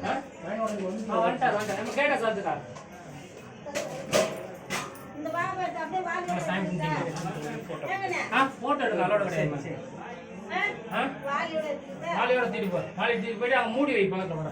வந்துட்டார் நம்ம கேட்ட சாத்துக்கார் போட்டோ எடுக்க அலோட கிடையாது. மாலையோட தூக்கிட்டு போ. மாலை தூக்கிட்டு போயிட்டு அவங்க மூடி வை பக்கத்துல வர.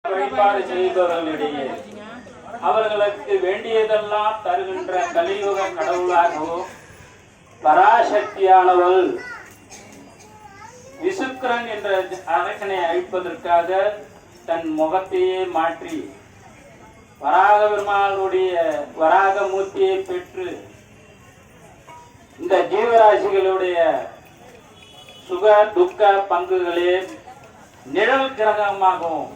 வழிபாடு செய்பவர்களிடையே அவர்களுக்கு வேண்டியதெல்லாம் தருகின்ற கலியுக கடவுளாகவும் பராசக்தியானவள் விசுக்கிரன் என்ற அரக்கனை அழிப்பதற்காக தன் முகத்தையே மாற்றி வராக பெருமாளுடைய வராக மூர்த்தியை பெற்று இந்த ஜீவராசிகளுடைய சுக துக்க பங்குகளே நிழல் கிரகமாகவும்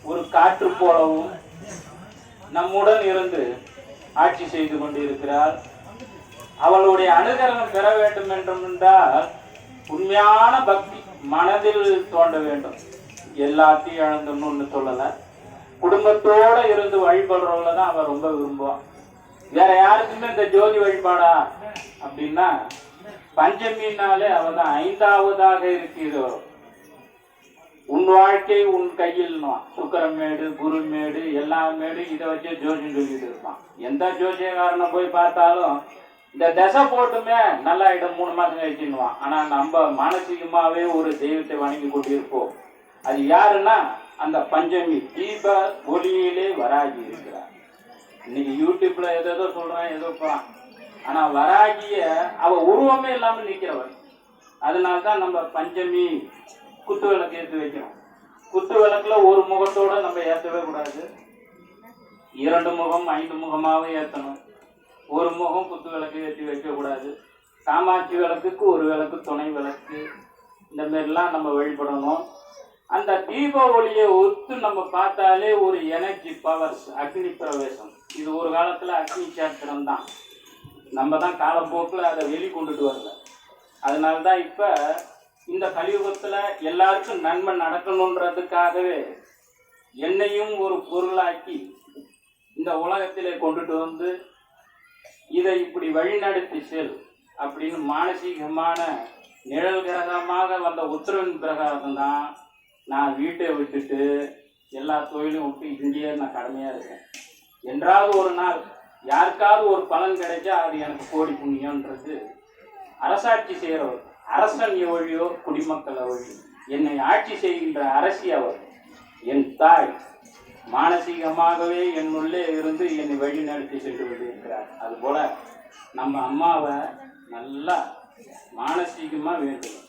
ஒரு காற்று போலவும் நம்முடன் இருந்து ஆட்சி செய்து கொண்டிருக்கிறார். அவளுடைய அனுகிரகம் பெற வேண்டும் என்றால் உண்மையான பக்தி மனதில் தோன்ற வேண்டும். எல்லாத்தையும் இழந்தோம்னு சொல்லல, குடும்பத்தோட இருந்து வழிபடுறவங்கள தான் அவ ரொம்ப விரும்புவான். வேற யாருக்குமே இந்த ஜோதி வழிபாடா அப்படின்னா பஞ்சமினாலே அவ தான் ஐந்தாவதாக இருக்கிறோ. உன் வாழ்க்கை உன் கையில் சுக்கரமேடு குருமேடு எல்லா மேடு இதை வச்சு ஜோசியம் சொல்லிட்டு இருப்பான். எந்த ஜோசியக்காரனை போய் பார்த்தாலும் இந்த தசை போட்டுமே நல்லா இடம் 3 மாசம் கழிச்சுன்னுவான். ஆனா நம்ம மானசீகமாவே ஒரு தெய்வத்தை வணங்கி கொண்டிருப்போம். அது யாருன்னா அந்த பஞ்சமி தீப ஒளியிலே வராகி இருக்கிறார். இன்னைக்கு யூடியூப்ல ஏதோ சொல்றான் ஏதோ போறான். ஆனா வராகிய அவ உருவமே இல்லாம நிக்கிறவன். அதனால்தான் நம்ம பஞ்சமி குத்து விளக்கு ஏற்றி வைக்கிறோம். குத்து விளக்குல ஒரு முகத்தோட நம்ம ஏற்றவே கூடாது. 2 முகம் 5 முகமாவே ஏற்றணும். ஒரு முகம் குத்து விளக்கு ஏற்றி வைக்க கூடாது. காமாட்சி விளக்குக்கு ஒரு விளக்கு துணை விளக்கு இந்த மாதிரிலாம் நம்ம வழிபடணும். அந்த தீப ஒளியை ஒத்து நம்ம பார்த்தாலே ஒரு எனர்ஜி பவர்ஸ் அக்னி பிரவேசம். இது ஒரு காலத்துல அக்னி சாத்திரம் தான். நம்ம தான் காலப்போக்கில் அதை வெளிக்கொண்டுட்டு வரல. அதனால்தான் இப்ப இந்த கலியுகத்துல எல்லாருக்கும் நன்மை நடக்கணுன்றதுக்காகவே என்னையும் ஒரு பொருளாக்கி இந்த உலகத்திலே கொண்டுட்டு வந்து இதை இப்படி வழிநடத்தி செல் அப்படின்னு மானசீகமான நிழல் கிரகமாக வந்த உத்தரவின் பிரகாரம் தான் நான் வீட்டை விட்டுட்டு எல்லா தொழிலும் விட்டு இங்கேயே நான் கடமையா இருக்கேன். என்றாவது ஒரு நாள் யாருக்காவது ஒரு பலன் கிடைச்சா அது எனக்கு கோடி புண்ணியன்றது அரசாட்சி செய்கிறவர். அரசன் எவ்வழியோ குடிமக்கள் அவழி. என்னை ஆட்சி செய்கின்ற அரசி அவர். என் தாய் மானசீகமாகவே என்னுள்ளே இருந்து என்னை வழி நடத்தி சென்று கொண்டிருக்கிறார். அதுபோல நம்ம அம்மாவை நல்லா மானசீகமாக வேண்டும்.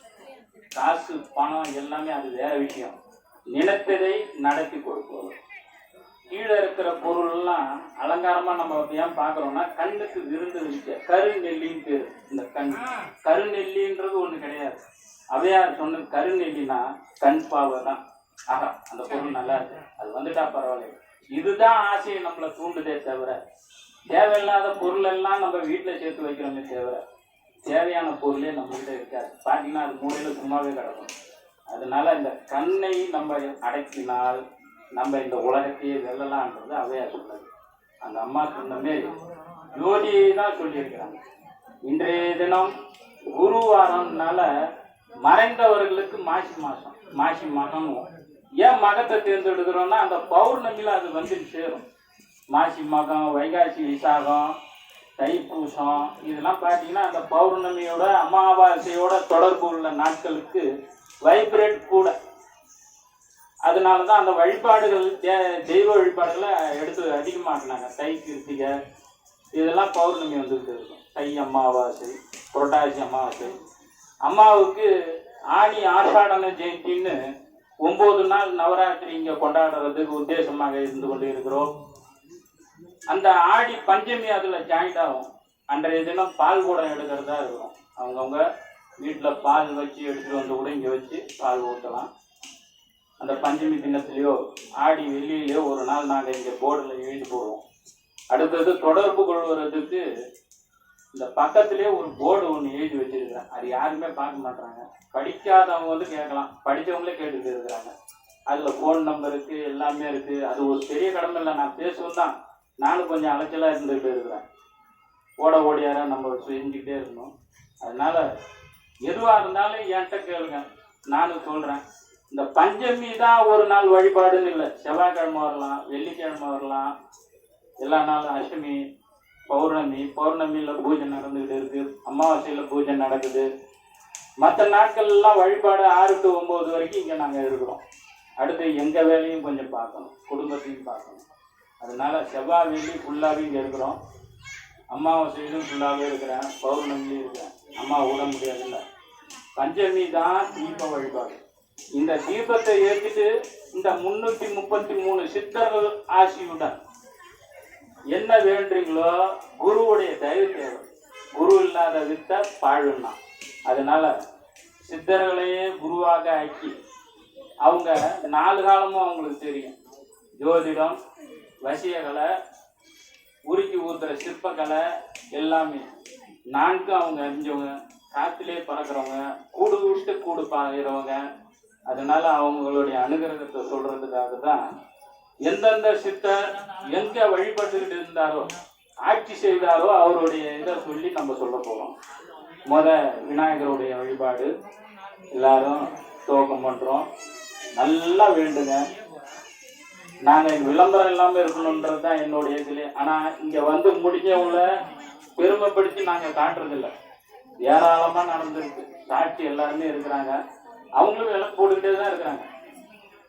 காசு பணம் எல்லாமே அது வேற விஷயம். நினைத்ததை நடத்தி கொடுப்பவர். கீழே இருக்கிற பொருள்லாம் அலங்காரமா நம்ம ஏன் பார்க்குறோம்னா கண்ணுக்கு விருந்து வைக்க கருநெல்லின்னு பேர். இந்த கருநெல்லின்றது ஒண்ணு கிடையாது. அவையார் சொன்னது கருநெல்லினா கண் பாவை தான். ஆகா, அந்த பொருள் நல்லா இருக்கு, அது வந்துட்டா பரவாயில்ல. இதுதான் ஆசையை நம்மளை தூண்டுதே தவிர தேவையில்லாத பொருள் எல்லாம் நம்ம வீட்டுல சேர்த்து வைக்கிறோமே தவிர தேவையான பொருளே நம்மகிட்ட இருக்காது. பார்த்தீங்கன்னா அது மூலையில சும்மாவே கிடக்கும். அதனால இந்த கண்ணை நம்ம அடக்கினால் நம்ம இந்த உலகத்தையே வெல்லலான்றது அவையா சொன்னது. அந்த அம்மா சொன்ன மாரி ஜோதியை தான் சொல்லியிருக்கிறாங்க. இன்றைய தினம் குருவாரம்னால மறைந்தவர்களுக்கு மாசி மகம். ஏன் மகத்தை தேர்ந்தெடுக்கிறோம்னா அந்த பௌர்ணமியில அது வந்து சேரும். மாசி மகம், வைகாசி விசாகம், தைப்பூசம் இதெல்லாம் பார்த்தீங்கன்னா அந்த பௌர்ணமியோட அமாவாசையோட தொடர்பு உள்ள நாட்களுக்கு வைப்ரேட் கூட. அதனால தான் அந்த வழிபாடுகள் தெய்வ வழிபாடுகளை எடுத்து அதிகமாக்குனாங்க. தை கிருத்திகை இதெல்லாம் பௌர்ணமி வந்துகிட்டு இருக்கும். தை அமாவாசை, புரட்டாசி அமாவாசை. அம்மாவுக்கு ஆடி ஆஷாடன ஜெயந்தின்னு 9 நாள் நவராத்திரி இங்கே கொண்டாடுறதுக்கு உத்தேசமாக இருந்து கொண்டு இருக்கிறோம். அந்த ஆடி பஞ்சமி அதில் ஜாயிண்ட் ஆகும். அன்றைய தினம் பால் கூடம் எடுக்கிறதா இருக்கும். அவங்கவுங்க வீட்டில் பால் வச்சு எடுத்துகிட்டு வந்து கூட இங்கே வச்சு பால் ஊற்றலாம். அந்த பஞ்சமி தினத்துலேயோ ஆடி வெள்ளியிலையோ ஒரு நாள் நாங்கள் இங்கே போர்டில் எழுதி போடுவோம். அடுத்தது தொடர்பு கொள்வதுக்கு இந்த பக்கத்திலே ஒரு போர்டு ஒன்று எழுதி வச்சிருக்கிறேன். அது யாருமே பார்க்க மாட்டாங்க. படிக்காதவங்க வந்து கேட்கலாம், படித்தவங்களே கேட்டுக்கிட்டு இருக்கிறாங்க. அதில் ஃபோன் நம்பர் இருக்குது, எல்லாமே இருக்குது. அது ஒரு பெரிய கடமை இல்லை. நான் பேசுவேன் தான், நானும் கொஞ்சம் அலைச்சலாக இருந்துக்கிட்டு இருக்கிறேன். ஓடியார நம்ம செஞ்சுக்கிட்டே இருக்கணும். அதனால் எதுவாக இருந்தாலும் என்கிட்ட கேளுங்க, நானும் சொல்கிறேன். இந்த பஞ்சமி தான் ஒரு நாள் வழிபாடுன்னு இல்லை. செவ்வாய்க்கிழமை வரலாம், வெள்ளிக்கிழமை வரலாம், எல்லா நாளும் அஷ்டமி, பௌர்ணமியில் பூஜை நடந்துக்கிட்டு இருக்குது, அமாவாசையில் பூஜை நடக்குது. மற்ற நாட்கள்லாம் வழிபாடு 6 to 9 வரைக்கும் இங்கே நாங்கள் இருக்கிறோம். அடுத்து எங்கள் வேலையும் கொஞ்சம் பார்க்கணும், குடும்பத்தையும் பார்க்கணும். அதனால செவ்வாய் வெள்ளி ஃபுல்லாகவே இங்கே இருக்கிறோம். அமாவாசையிலும் ஃபுல்லாகவே இருக்கிறேன், பௌர்ணமிலையும் இருக்கிறேன். அம்மா விட முடியாதுல்ல. பஞ்சமி தான் தீப வழிபாடு. இந்த தீபத்தை ஏற்றிட்டு இந்த 333 சித்தர்கள் ஆசியுடன் என்ன வேண்டுறீங்களோ குருவுடைய தயவு தேவை. குரு இல்லாத வித்த பாழுன்னா. அதனால சித்தர்களையே குருவாக ஆக்கி அவங்க 4 காலமும் அவங்களுக்கு தெரியும். ஜோதிடம், வசியகலை, உருக்கி ஊத்துற சிற்பக்கலை எல்லாமே 4 அவங்க அறிஞ்சவங்க. காத்திலே பறக்கிறவங்க, கூடு விட்டு கூடு பாகிறவங்க. அதனால அவங்களுடைய அனுகிரகத்தை சொல்றதுக்காக தான் எந்தெந்த சித்தர் எங்க வழிபட்டுக்கிட்டு இருந்தாரோ, ஆட்சி செய்தாரோ அவருடைய இதை சொல்லி நம்ம சொல்ல போகிறோம். விநாயகருடைய வழிபாடு எல்லாரும் துவக்கம் பண்ணுறோம். நல்லா வேண்டுங்க. நாங்கள் விளம்பரம் இல்லாமல் இருக்கணுன்றது தான் என்னுடைய இதில். ஆனால் இங்கே வந்து முடிஞ்சவங்கள பெருமைப்படுத்தி நாங்கள் காட்டுறதில்லை. ஏராளமாக நடந்திருக்கு. சாட்சி எல்லாருமே இருக்கிறாங்க. அவங்களும் விளக்கு போட்டுக்கிட்டே தான் இருக்கிறாங்க.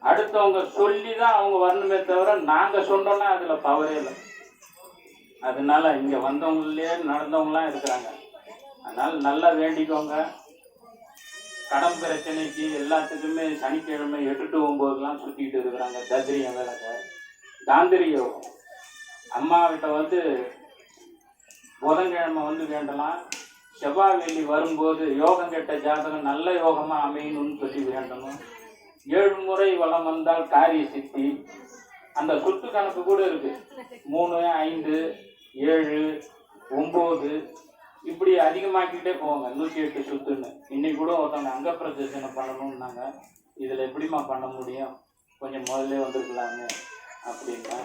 அடுத்தவங்க சொல்லி தான் அவங்க வரணுமே தவிர நாங்கள் சொன்னோன்னா அதில் பவரே இல்லை. அதனால இங்கே வந்தவங்களே நடந்தவங்களாம் இருக்கிறாங்க. அதனால நல்லா வேண்டிக்கோங்க. கடன் பிரச்சனைக்கு எல்லாத்துக்குமே சனிக்கிழமை 8 to 9 சுற்றிக்கிட்டு இருக்கிறாங்க. தத்ரிய வேலை, தாந்திரி யோகம். அம்மாவிட்ட வந்து புதன்கிழமை வந்து வேண்டலாம். செவ்வாய் வெள்ளி வரும்போது யோகம் கெட்ட ஜாதகம் நல்ல யோகமாக அமையணும்னு சொல்லி வேண்டணும். 7 முறை வளம் வந்தால் காரிய சித்தி. அந்த சுத்து கணக்கு கூட இருக்கு. 3, 5, 7, 9 இப்படி அதிகமாக்கிட்டே போவாங்க. 108 சுத்துன்னு. இன்னைக்கு கூட ஒருத்தவங்க அங்க பிரதர்சனை பண்ணணும்னாங்க. இதில் எப்படிமா பண்ண முடியும், கொஞ்சம் முதல்ல வந்துருக்கலாமே அப்படின்னா.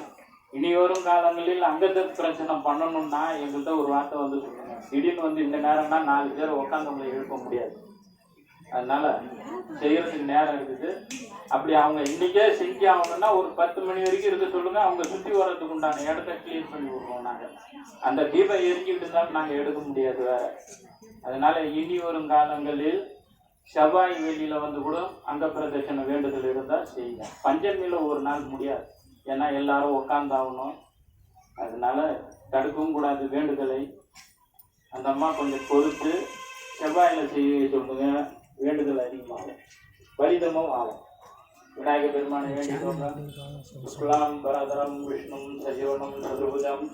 இனி வரும் காலங்களில் அங்கத்த பிரச்சனை பண்ணணும்னா எங்கள்கிட்ட ஒரு வார்த்தை வந்து சொல்லுங்க. திடீர்னு வந்து இந்த நேரம்னா 4 பேர் உட்காந்து உங்களை எழுப்ப முடியாது. அதனால செய்யறதுக்கு நேரம் இருக்குது. அப்படி அவங்க இன்னைக்கே செஞ்சு ஆகணும்னா ஒரு 10 மணி வரைக்கும் இருக்க சொல்லுங்க. அவங்க சுற்றி வர்றதுக்கு உண்டான இடத்த கிளீன் பண்ணி விடுறோம் நாங்கள். அந்த தீபம் எரிஞ்சுக்கிட்டு இருந்தாலும் நாங்கள் எடுக்க முடியாது வேற. அதனால இனி வரும் காலங்களில் செவ்வாய் வெளியில வந்து கூட அங்க பிரதட்சணை வேண்டுதல் இருந்தால் செய்யுங்க. பஞ்சமியில ஒரு நாள் முடியாது, ஏன்னா எல்லாரும் உக்காந்தாகணும். அதனால தடுக்கவும் கூடாது வேண்டுதலை. அந்த அம்மா கொஞ்சம் பொறுத்து செவ்வாயில செய்ய சொல்லுங்க. வேண்டுதல் அதிகமாகும், பலிதமும் ஆகும். விநாயகர் பெருமானை வேண்டிக்கோங்க. சுக்லாம் பரதரம் விஷ்ணும் சஜீவனம் சதுர்புஜம்.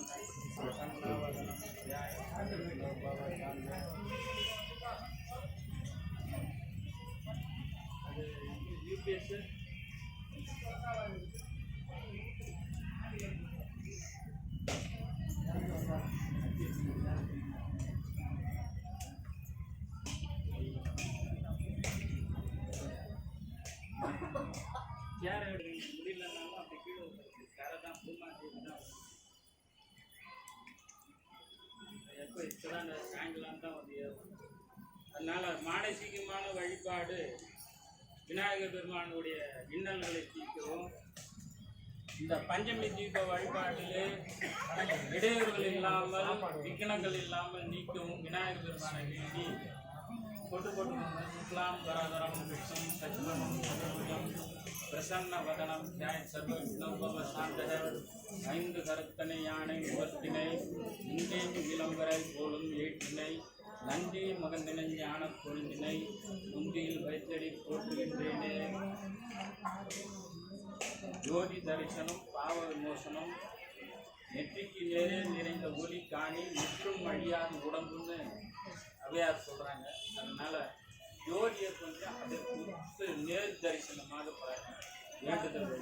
முடியலனாலும் அப்படி கீழே தான் எப்போ இப்போதான் சாயங்காலம் தான் வந்து ஏறும். அதனால மானசீகமான வழிபாடு விநாயகர் பெருமானுடைய இன்னல்களை தீர்க்கவும், இந்த பஞ்சமி தீப வழிபாட்டிலே இடையூறுகள் இல்லாமல் விக்னங்கள் இல்லாமல் நீக்கவும் விநாயகர் பெருமானை வேண்டி கொட்டு சுக்லாம் பரதரம் விஷ்ணும் சச்சிவனம் சதுர்புஜம் பிரசன்ன வதனம் தியாய சர்வ விஷ்ணோபம சாந்தக 5 கருத்தனை யானை முகத்தினை இன்றேந்து விளம்பரை போலும் ஏற்றினை நன்றி மகந்தினை ஞான பொழுந்தினை முந்தியில் வைத்தடி போற்றுகின்றேனே. ஜோதி தரிசனம் பாவ விமோசனம் நெற்றிக்கு நேரே நிறைந்த ஒளி காணி முற்றும் அழியாத உடம்புன்னு அவையார் சொல்றாங்க. அதனால ஜோதியை கொஞ்சம் அதற்கு நேர் தரிசனமாக வேண்டுதல்.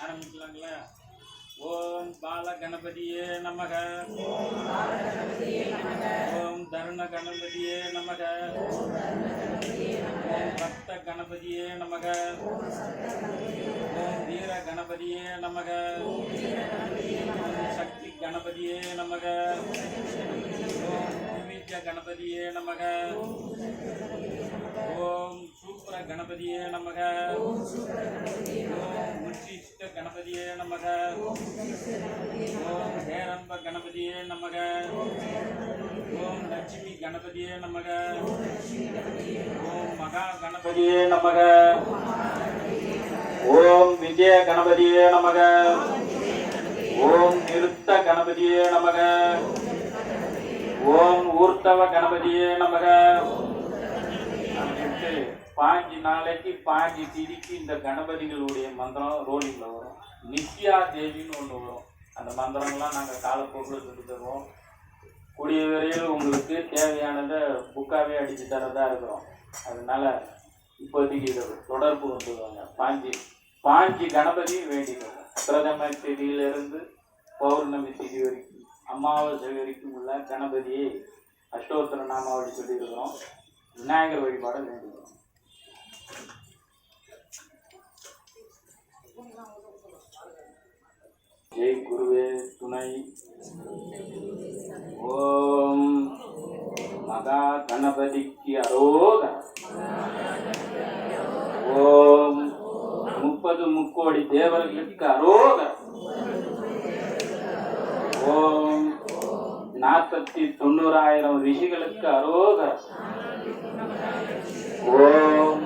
ஆரம்பிக்கலாங்களா? ஓம் பால கணபதியே நமக. ஓம் தருண கணபதியே நமக. ஓம் பக்த கணபதியே நமக. ஓம் வீர கணபதியே நமக. ஓம் சக்தி கணபதியே நமக. ஓம் திவ்ய கணபதியே நமக. ஓம் சூப்ர கணபதியே நமக. ஓம் உச்சிஷ்ட கணபதியே நமக. ஓம் ஹேரம்ப கணபதியே நமக. ஓம் லட்சுமி கணபதியே நமக. ஓம் மகா கணபதியே நமக. ஓம் விஜய கணபதியே நமக. ஓம் நிருத்த கணபதியே நமக. ஓம் ஊர்த்தவ கணபதியே நமக. அப்படின்ட்டு 5 நாளைக்கு 5 திதிக்கு இந்த கணபதிகளுடைய மந்திரம் ரோலிங்ல வரும். நித்யா தேவின்னு ஒன்று வரும். அந்த மந்திரம்லாம் நாங்கள் காலப்போக்கில் சொல்லி தருவோம். கூடிய வரையில் உங்களுக்கு தேவையானதை புக்காவே அடித்து தரதா இருக்கிறோம். அதனால இப்போதைக்கு இதை தொடர்பு கொண்டுவாங்க. 5 கணபதியும் வேண்டிக்கோங்க. பிரதம திதியிலிருந்து பௌர்ணமி திதி வரைக்கும், அமாவாசை வரைக்கும் உள்ள கணபதியை அஷ்டோத்தர நாமாவளி சொல்லியிருக்கிறோம். விநாயகர் வழிபாட வேண்டிக்கிறோம். ஜெய் குருவே துணை. ஓம் மகா கணபதிக்கு அரோகர். ஓம் 30 முக்கோடி தேவர்களுக்கு அரோகர். ஓம் 40,90,000 ரிஷிகளுக்கு அரோகர். ஓம்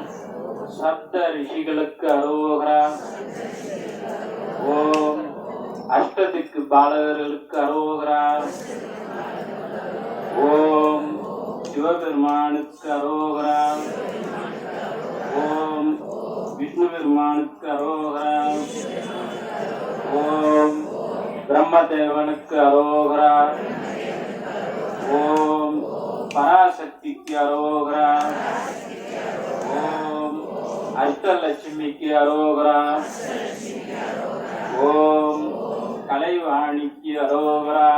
சப்த ரிஷிகளுக்கு அரோகரா. ஓம் அஷ்டதிக்கு பாலகர்களுக்கு அரோகரா. ஓம் சிவபெருமானுக்கு அரோகரா. ஓம் விஷ்ணு பெருமானுக்கு அரோகரா. ஓம் பிரம்மதேவனுக்கு அரோகரா. ஓம் பராசக்திக்கு அரோகரா. ஓம் அஷ்டலட்சுமிக்கு அரோகரா. ஓம் கலைவாணிக்கு அரோகரா.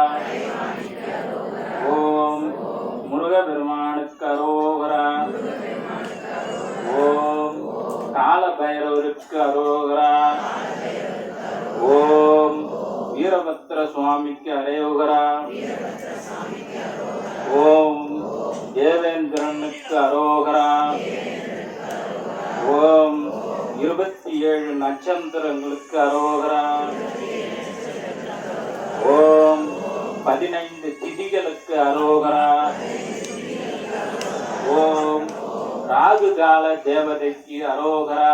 ஓம் முருகபெருமானுக்கு அரோகரா. ஓம் காலபைரவருக்கு அரோகரா. ஓம் வீரபத்ர சுவாமிக்கு அரோகரா. அரோகரா. ஓம் 27 நட்சத்திரங்களுக்கு அரோகரா. ஓம் 15 திதிகளுக்கு அரோகரா. ஓம் ராகு கால தேவதைக்கு அரோகரா.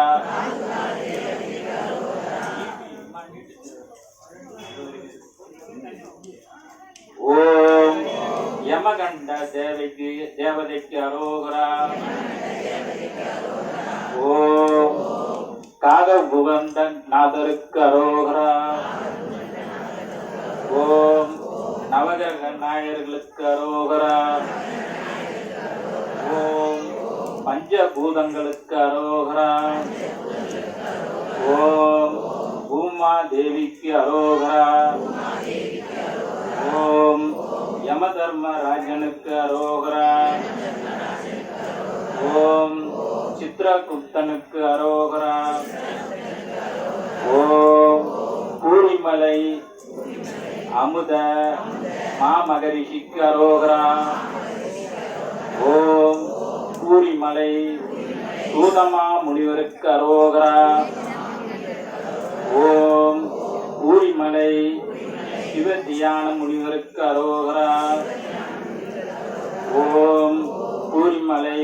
ஓம் யமகண்ட தேவதைக்கு அரோகரா. ஓம் காக புகந்த நாதருக்கு அரோகரா. ஓம் நவகிரக நாயர்களுக்கு அரோகரா. ஓம் பஞ்சபூதங்களுக்கு அரோகரா. ஓம் பூமா தேவிக்கு அரோகரா. ஓம் யமதர்மராஜனுக்கு அரோகரா. ஓம் சித்ரகுப்தனுக்கு அரோகரா. ஓம் பூரிமலை அமுத மாமகரிஷிக்கு அரோகரா. ஓம் பூரிமலை சூதமா முனிவருக்கு அரோகரா. ஓம் பூரிமலை சிவ தியான முனிவருக்கு அரோகரா. ஓம் பூரிமலை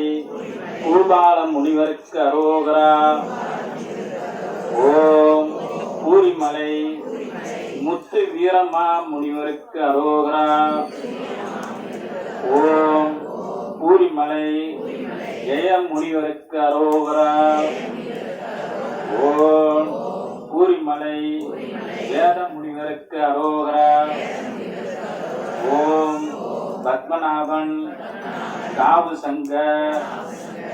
பூபால முனிவருக்கு அரோகரா. ஓம் பூரிமலை முத்து வீரமா முனிவருக்கு அரோகரா. ஓம் பூரிமலை ஜெய முனிவருக்கு அரோகரா. ஓம் பூரிமலை வேத முனிவருக்கு அரோகரா. ஓம் பத்மநாபன் காவு சங்க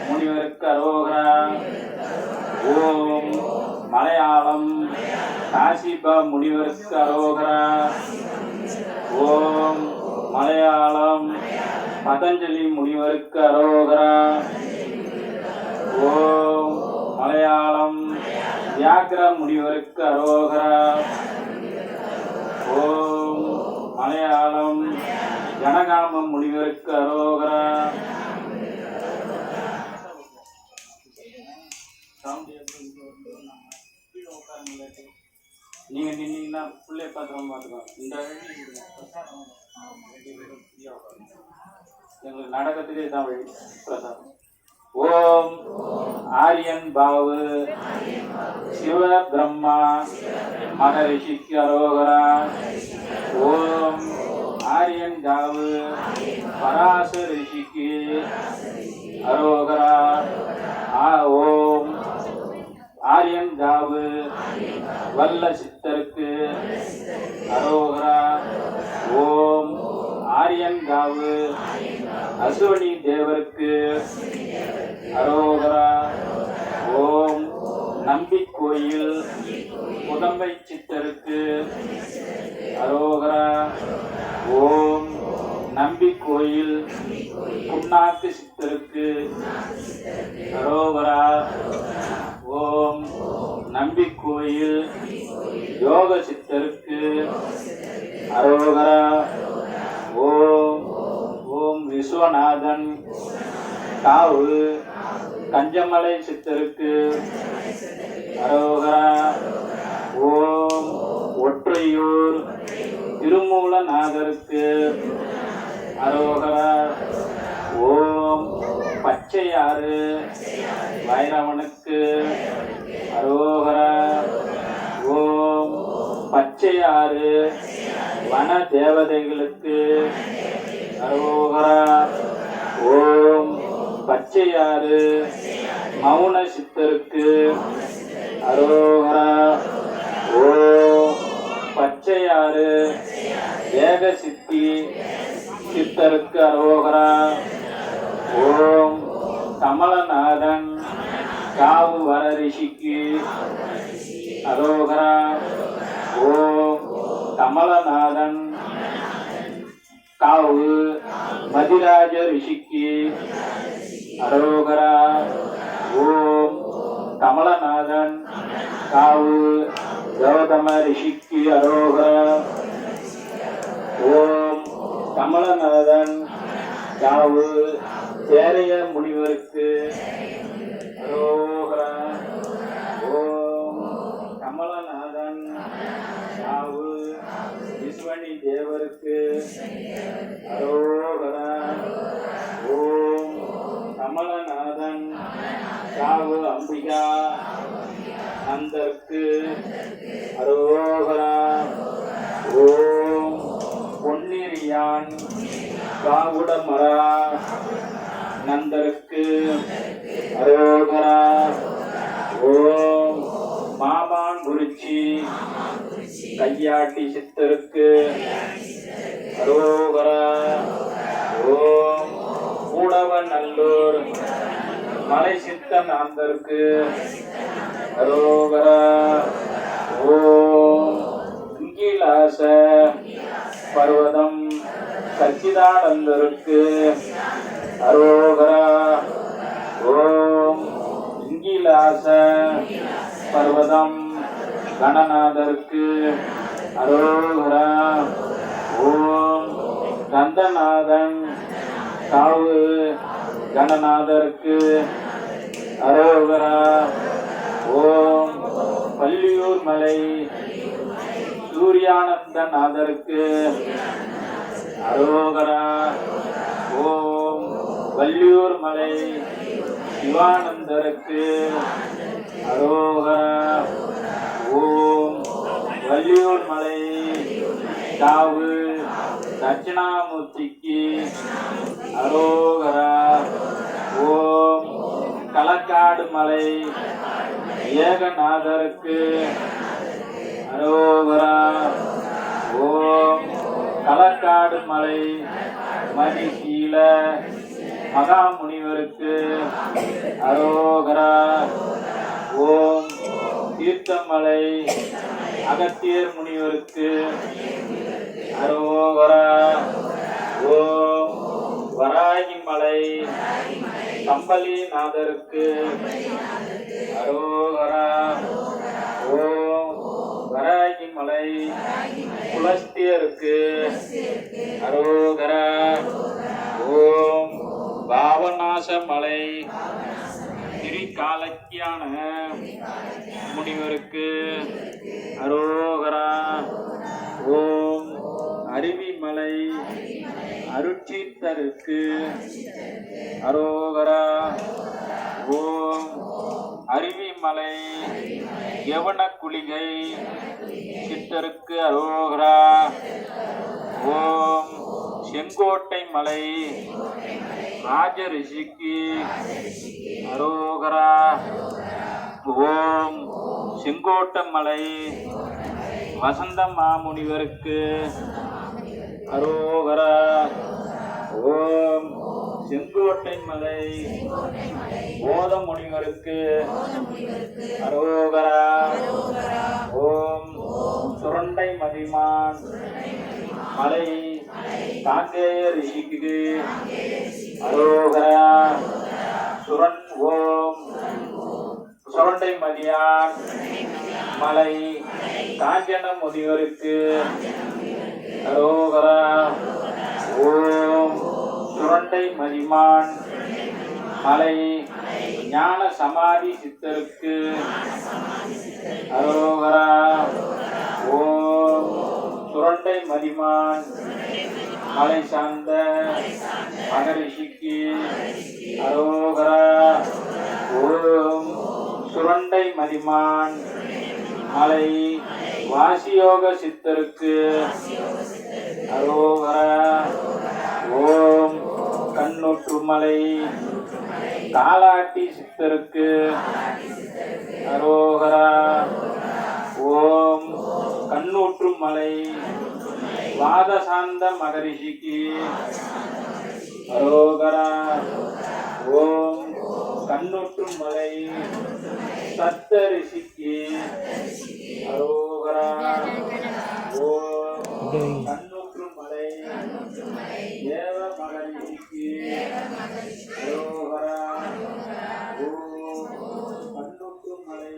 முனிவருக்கு அரோகரா. ஓம் மலையாளம் காசிப முனிவருக்கு அரோகரா. ஓம் மலையாளம் பதஞ்சலி முனிவருக்கு அரோகரா. ஓம் மலையாளம் வியாக்கிர முனிவருக்கு அரோகரா. ஓம் மலையாளம் ஜனகாம முனிவருக்கு அரோகரா. நீங்க நின்னீங்கன்னா பிள்ளை பாத்திரம் பார்த்துக்கோ. இந்த எங்களுக்கு நடக்கிறதுக்கே தான் வழி பிரசாதம். ஓம் ஆரியன் பாவு சிவ பிரம்மா மகரிஷிக்கு அரோகரா. ஓம் ஆரியன் காவு பராச ரிஷிக்கு அரோகரா. ஓம் ஆரியன் காவு வல்ல சித்தருக்கு அரோகரா. ஓம் ஆரியன் காவு அசுவனி தேவருக்கு அரோகரா. ஓம் நம்பி கோயில் புதம்பை சித்தருக்கு அரோகரா. ஓம் நம்பி கோயில் புண்ணாக்கு சித்தருக்கு அரோகரா. ஓம் நம்பி கோயில் யோக சித்தருக்கு அரோகரா. ஓம் ஓம் விஸ்வநாதன் காவு கஞ்சமலை சித்தருக்கு அரோகரா. ஓம் ஒற்றையூர் திருமூலநாதருக்கு அரோகரா. ஓம் பச்சையாறு வைரவனுக்கு அரோகரா. ஓம் பச்சையாறு வன தேவதைகளுக்கு அரோகரா. ஓம் பச்சையாறு மௌன சித்தருக்கு அரோகரா. ஓம் பச்சையாறு ஏக சித்தி சித்தருக்கு அரோகரா. ஓம் கமலநாதன் காவு வர ரிஷிக்கு அரோகரா. ஓம் கமலநாதன் காவு மதிராஜ ரிஷிக்கு அரோகரா. ஓம் கமலநாதன் காவு கௌதம ரிஷிக்கு அரோகரா. ஓம் கமலநாதன் காவு சேரைய முனிவருக்கு அரோகரா. ஓம் கமலநாதன் சாவு விஸ்வனி தேவருக்கு அரோகரா. ஓம் கமலநாதன் சாவு அம்பிகா நந்தருக்கு அரோகரா. ஓம் பொன்னிரியான் காவுடமரா நந்தருக்கு அரோகரா. ஓம் மாமான் குறிச்சி கையாட்டி சித்தருக்கு அரோகரா. ஓம் கூடவன் நல்லூர் மலை சித்தன் ஆந்தருக்கு அரோகரா. ஓம் இங்கிலாச பர்வதம் சச்சிதானந்தருக்கு அரோகரா. ஓம் இங்கிலாச பர்வதம் கணநாதருக்கு அரோகரா. ஓம் கந்தநாதன் காவு கணநாதருக்கு அரோகரா. ஓம் பள்ளியூர் மலை சூரியானந்தநாதருக்கு அரோகரா. ஓம் வள்ளியூர் மலை சிவானந்தருக்கு அரோகரா. ஓம் வள்ளியூர் மலை காவு தட்சிணாமூர்த்திக்கு அரோகரா. ஓம் களக்காடு மலை ஏகநாதருக்கு அரோகரா. ஓம் களக்காடு மலை மணிசீல மகாமுனிவருக்கு அரோகரா. ஓம் தீர்த்தமலை அகத்தியர் முனிவருக்கு அரோகரா. ஓம் வராகி மலை கம்பளிநாதருக்கு அரோகரா. ஓம் வராகி மலை புலஸ்தியருக்கு அரோகரா. ஓம் பாவநாச மலை திரிகாலக்கியான முனிவருக்கு அரோகரா. ஓம் அருவிமலை அருட்சித்தருக்கு அரோகரா. ஓம் அருவிமலை யவன குளிகை சித்தருக்கு அரோகரா. ஓம் செங்கோட்டை மலை ராஜ ரிஷிக்கு அரோகரா. ஓம் செங்கோட்டை மலை வசந்த மாமுனிவருக்கு அரோகரா. ஓம் செங்கோட்டை மலை போத முனிவருக்கு அரோகரா. ஓம் சுரண்டை மதிமான் மலை காங்கேய ரிஷிக்கு அரோகரா. ஓம் சுரண்டை மதியான் மலை காஞ்சன முனிவருக்கு அரோகரா. ஓம் சுரண்டை மதிமான் மலை ஞான சமாதி சித்தருக்கு அரோகரா. ஓம் சுரண்டை மதிமான் மலை சார்ந்த மகரிஷிக்கு அரோகரா. ஓம் சுரண்டை மதிமான் மலை வாசியோக சித்தருக்கு அரோகரா. ஓம் கண்ணூற்று மலை காலாட்டி சித்தருக்கு அரோகரா. ஓம் கண்ணூற்று மலை வாதசாந்த மகரிஷிக்கு அரோகரா. ஓம் கண்ணூற்று மலை சத்த ரிஷிக்கு அரோகரா. ஓம் கண்ணூற்று மலை தேவ மகரிஷிக்கு அரோகரா. ஓம் கண்ணூற்று மலை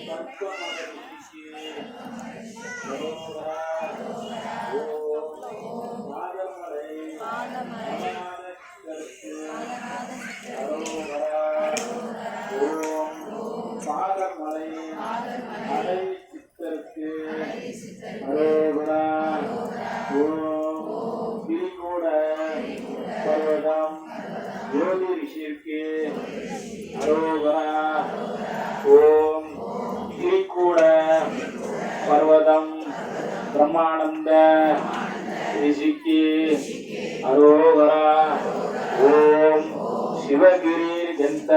சத்த மகரிஷிக்கு அரோகரா. ஓம் மாதமலை ஓம் பாதமலை மலை சித்தருக்கு அரோகரா. ஓம் கிரிகூட பர்வதம் யோகி ரிஷிக்கு அரோகரா. ஓம் கிரிகூட பர்வதம் பிரம்மானந்த ரிஷிக்கு அரோகரா. ஓம் சிவகிரி கந்த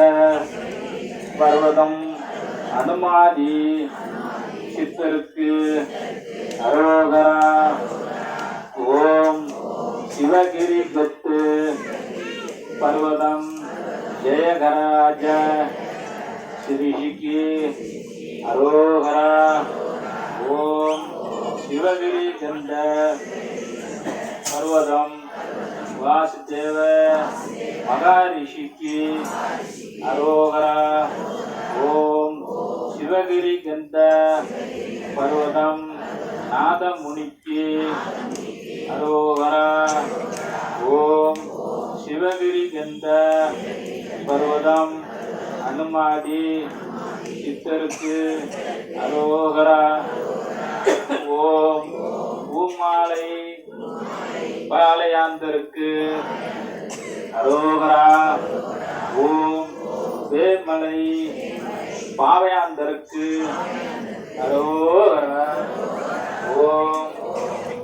பர்வதம் அனுமாதி சித்தருக்கு அரோகரா. ஓம் சிவகிரி கத்து பர்வதம் ஜெயகராஜ ஸ்ரீக்கு அரோகரா. ஓம் சிவகிரி கந்த பர்வதம் வாசுதேவ மகாரிஷிக்கு அரோகரா. ஓம் சிவகிரி கந்த பர்வதம் நாதமுனிக்கு அரோகரா. ஓம் சிவகிரி கந்த பர்வதம் அனுமாதி சித்தருக்கு அரோகரா. ஓம் பூமாலை பாளையாந்தருக்கு அரோகரா. ஓம் வேமலை பாவையாந்தருக்கு அரோகரா. ஓம்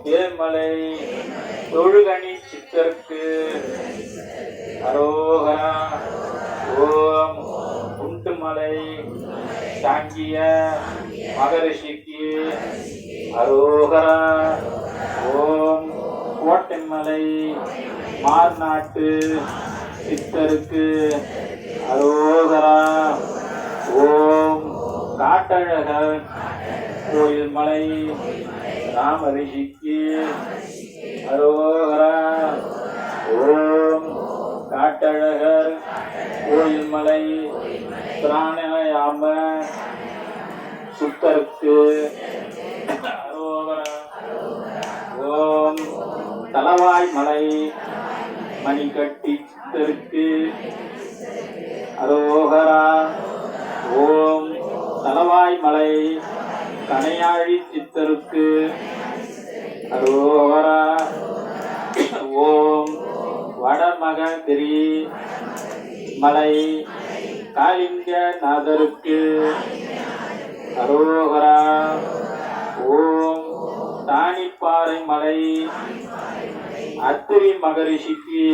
வேமலை தொழுகணி சித்தருக்கு அரோகரா. ஓம் குண்டுமலை தாங்கிய மகரிஷிக்கு அரோகரா. ஓம் கோட்டைமலை மார்நாட்டு சித்தருக்கு அரோகரா. ஓம் காட்டழகர் கோயில் மலை ராமரிஷிக்கு அரோகரா. ஓம் காட்டழகர் கோயில் மலை பிராணாயாம சித்தருக்கு அரோகரா. ஓம் தலவாய் மலை மணிக்கட்டி சித்தருக்கு அரோகரா. ஓம் தலவாய் மலை கனையாழி சித்தருக்கு அரோகரா. ஓம் வடமககிரி மலை காளிங்க நாதருக்கு அரோகரா. ஓம் தானிப்பாறை மலை அத்திரி மகரிஷிக்கு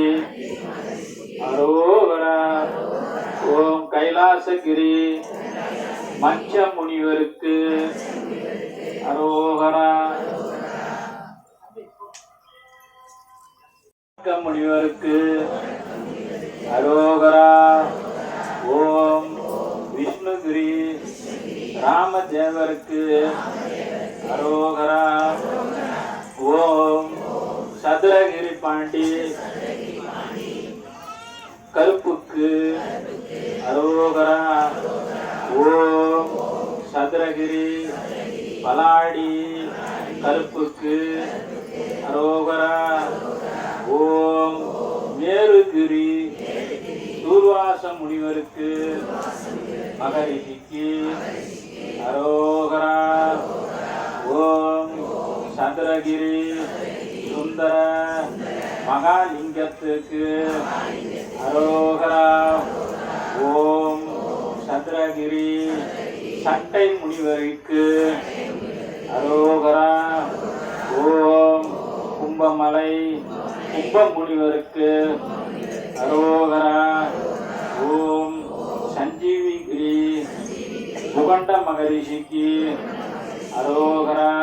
அரோகரா. ஓம் கைலாசகிரி மச்ச முனிவருக்கு அரோகரா. முனிவருக்கு அரோகரா. ஓம் விஷ்ணுகிரி ராமதேவருக்கு அரோகரா. ஓம் சதுரகிரி பாண்டி கருப்புக்கு அரோகரா. ஓம் சதுரகிரி பலாடி கருப்புக்கு அரோகரா. ஓம் மேருகிரி தூர்வாச முனிவருக்கு மகரிஷிக்கு அரோகரா. ஓம் சதுரகிரி சுந்தர மகாலிங்கத்துக்கு அரோகரா. ஓம் சதுரகிரி சட்டை முனிவருக்கு அரோகரா. ஓம் கும்பமலை கும்ப முனிவருக்கு அரோகரா. ஓம் சஞ்சீவிகிரி முகண்ட மகரிஷிக்கு அரோகரா.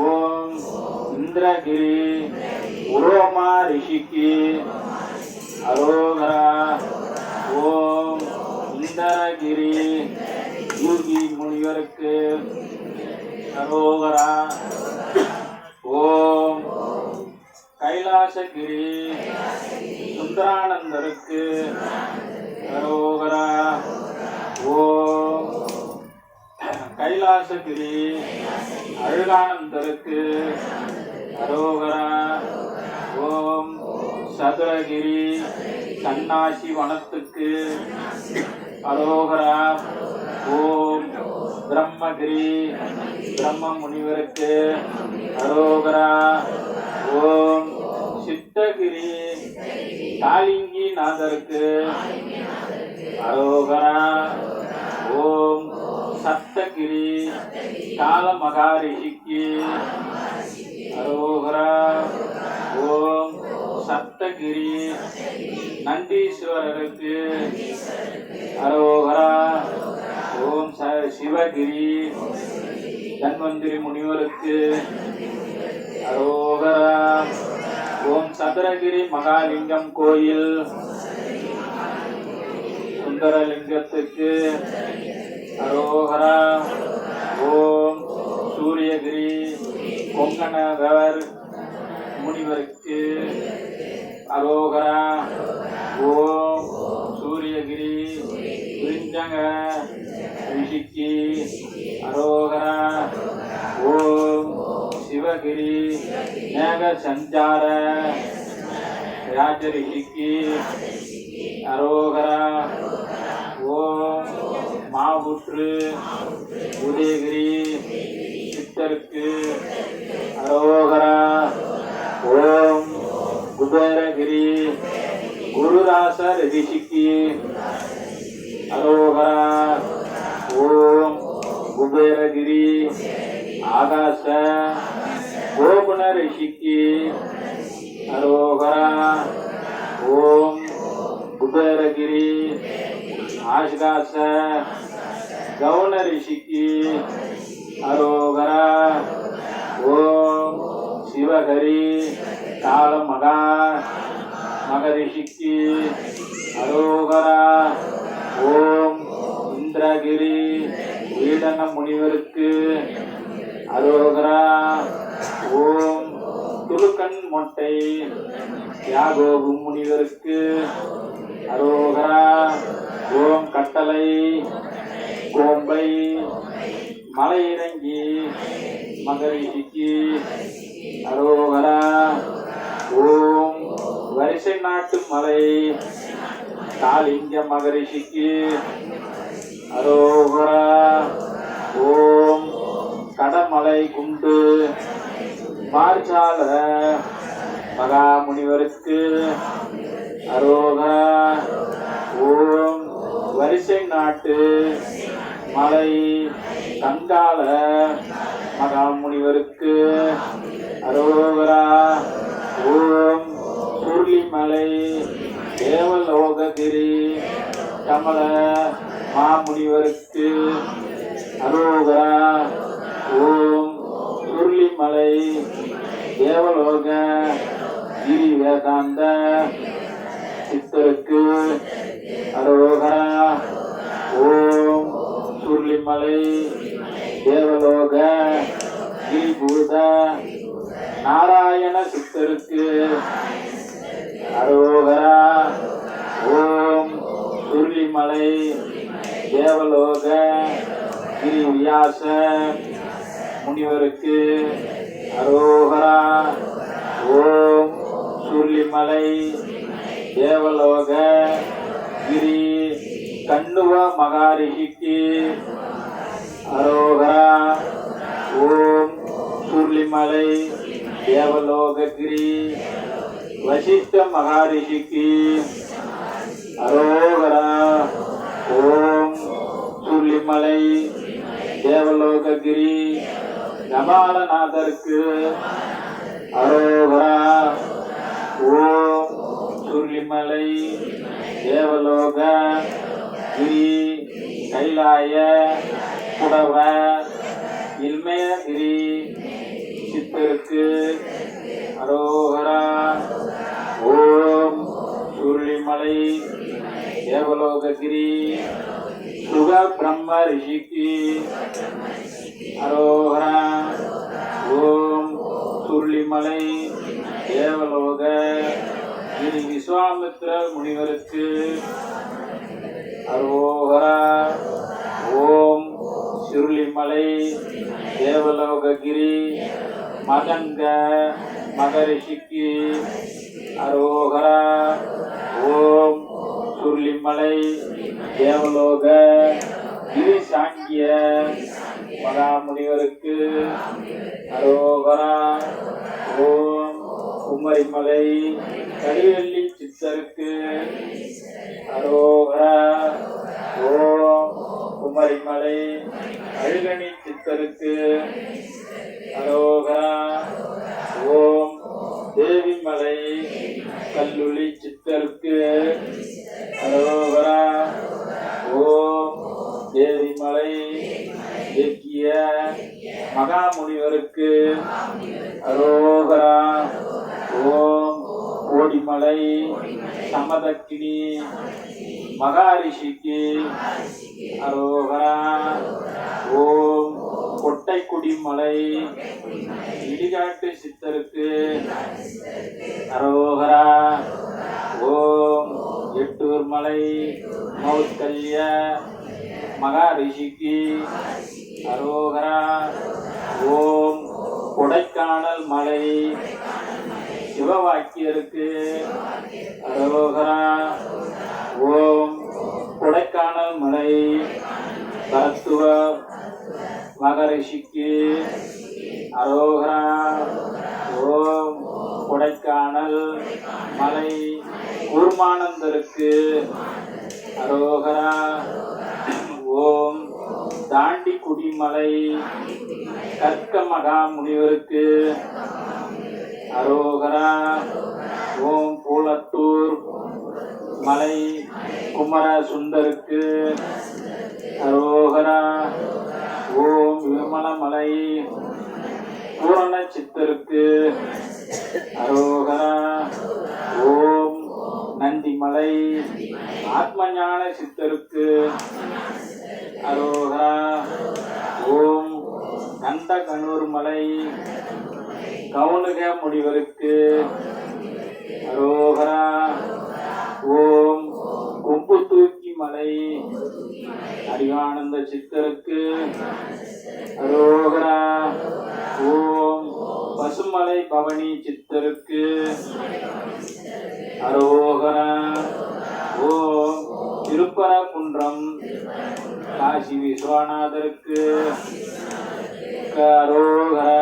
ஓம் இந்திரகிரி உரோமா ரிஷிக்கு அரோகரா. ஓம் இந்திரகிரி யூகி முனிவருக்கு அரோகரா. ஓம் கைலாசகிரி சுந்தரானந்தருக்கு அரோகரா. ஓம் கைலாசகிரி அழகானந்தருக்கு அரோகரா. ஓம் சதுரகிரி சன்னாசி வனத்துக்கு அரோகரா. ஓம் பிரம்மகிரி பிரம்ம முனிவருக்கு அரோகரா. ஓம் சித்தகிரி காளிங்கி நாதருக்கு அரோகரா. ஓம் சப்தகிரி கால மகாரிஷிக்கு அரோகரா. ஓம் சப்தகிரி நந்தீஸ்வரருக்கு அரோகரா. ஓம் சிவகிரி தன்வந்திரி முனிவருக்கு அரோகரா. ஓம் சதுரகிரி மகாலிங்கம் கோயில் சுந்தரலிங்கத்துக்கு அரோகரா. ஓம் சூரியகிரி கொங்கணவர் முனிவருக்கு அரோகரா. ஓம் சூரியகிரி விருஞ்சங்க ரிஷிக்கு அரோகரா. ஓம் சிவகிரி மேக சஞ்சார ராஜரிஷிக்கு அரோகரா. ஓம் மாவுற்று உதயகிரி சித்தருக்கு அரோகரா. ஓம் குபேரகிரி குருராச ரிஷிக்கு அரோகரா. ஓம் குபேரகிரி ஆகாச கோபுண ரிஷிக்கு அரோகரா. ஓம் குபேரகிரி ஆகாச கௌண ரிஷிக்கு அரோகரா. ஓம் சிவகரி கால மகரிஷிக்கு அரோகரா. ஓம் இந்திரகிரி வீடன முனிவருக்கு அரோகரா. ஓம் துருக்கன் மொட்டை யாகோபு முனிவருக்கு அரோகரா. ஓம் கட்டளை கோம்பை மலை இறங்கி மகரிஷிக்கு அரோகரா. ஓம் வரிசை நாட்டு மலை காளிங்க மகரிஷிக்கு அரோகரா. ஓம் கடமலை குண்டு மார்சால மகாமுனிவருக்கு அரோகரா. ஓம் வரிசை நாட்டு மலை கங்கால மகாமுனிவருக்கு அரோகரா. ஓம் சுருளிமலை தேவலோககிரி கமல மாமுனிவருக்கு அரோகரா. ஓம் சுருளிமலை தேவலோக கிரி வேதாந்த சித்தருக்கு அரோகரா. ஓம் சுருளிமலை தேவலோக கிரிபூத நாராயண சித்தருக்கு அரோகரா. ஓம் சுருளிமலை தேவலோக கிரி வியாச முனிவருக்கு அரோகரா. ஓம் சுருளிமலை தேவலோக கிரி கண்ணுவ மகாரிஷிக்கு அரோகரா. ஓம் சுருளிமலை தேவலோககிரி வசிஷ்ட மகாரிஷிக்கு அரோகரா. ஓம் சுருளிமலை தேவலோககிரி கபாலநாதருக்கு அரோகரா. ஓம் சுருளிமலை தேவலோக கிரி கைலாய புடவ இல்மயகிரி சித்தருக்கு அரோகரா. ஓம் சுருளிமலை தேவலோககிரி சுக பிரம்ம ரிஷிக்கு அரோகரா. ஓம் சுருளிமலை தேவலோக கிரி விஸ்வாமித்ர முனிவருக்கு அரோகரா. ஓம் சுருளிமலை தேவலோககிரி மதங்க மகரிஷிக்கு அரோகரா. ஓம் சுருளிமலை தேவலோக கிரி சாங்கிய மகாமுனிவருக்கு அரோகரா. ஓம் குமரிமலை கடிவெள்ளி சித்தருக்கு அரோகரா. ஓம் குமரிமலை அழுகணி சித்தருக்கு அரோகரா. ஓம் தேவிமலை கல்லுளி சித்தருக்கு அரோகரா. ஓம் தேவிமலை இயக்கிய மகாமுனிவருக்கு அரோகரா. ஓம் கோடிமலை சமதக்கினி மகாரிஷிக்கு அரோகரா. ஓம் கொட்டைக்குடிமலை இடிகாட்டு சித்தருக்கு அரோகரா. ஓம் எட்டூர் மலை மௌத்கல்ய மகாரிஷிக்கு அரோகரா. ஓம் கொடைக்கானல் மலை சிவவாக்கியருக்கு அரோகரா. ஓம் கொடைக்கானல் மலை தத்துவ மகரிஷிக்கு அரோகரா. ஓம் கொடைக்கானல் மலை கூர்மானந்தருக்கு அரோகரா. ஓம் தாண்டி குடிமலை கற்க மகா முனிவருக்கு அரோகரா. ஓம் பூலத்தூர் மலை குமர சுந்தருக்கு அரோகரா. ஓம் விமலமலை பூரண சித்தருக்கு அரோகரா. ஓம் நந்திமலை ஆத்மஞான சித்தருக்கு அரோகரா. ஓம் கண்டகனூர் மலை கவுனுக முனிவருக்கு அரோகரா. ஓம் கொம்பு தூக்கி மலை அறிவானந்த சித்தருக்கு அரோகரா. ஓம் பசுமலை பவனி சித்தருக்கு அரோகரா. ஓம் திருப்பரங்குன்றம் காசி விஸ்வநாதருக்கு அரோகரா.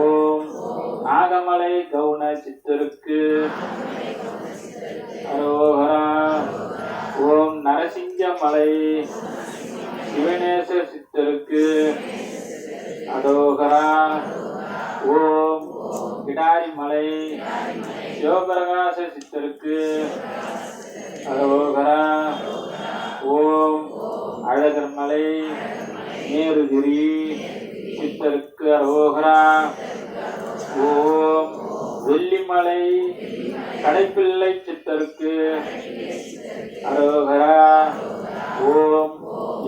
ஓம் நாகமலை கவுன சித்தருக்கு அரோகரா. ஓம் நரசிங்கமலை சிவநேச சித்தருக்கு அரோகரா. ஓம் கிடாரி மலை சிவபிரகாச சித்தருக்கு அரோகரா. ஓம் அழகர் மலை மேருகிரி சித்தருக்கு அரோகரா. ஓம் வெள்ளிமலை கடைப்பிள்ளை சித்தருக்கு அரோகரா. ஓம்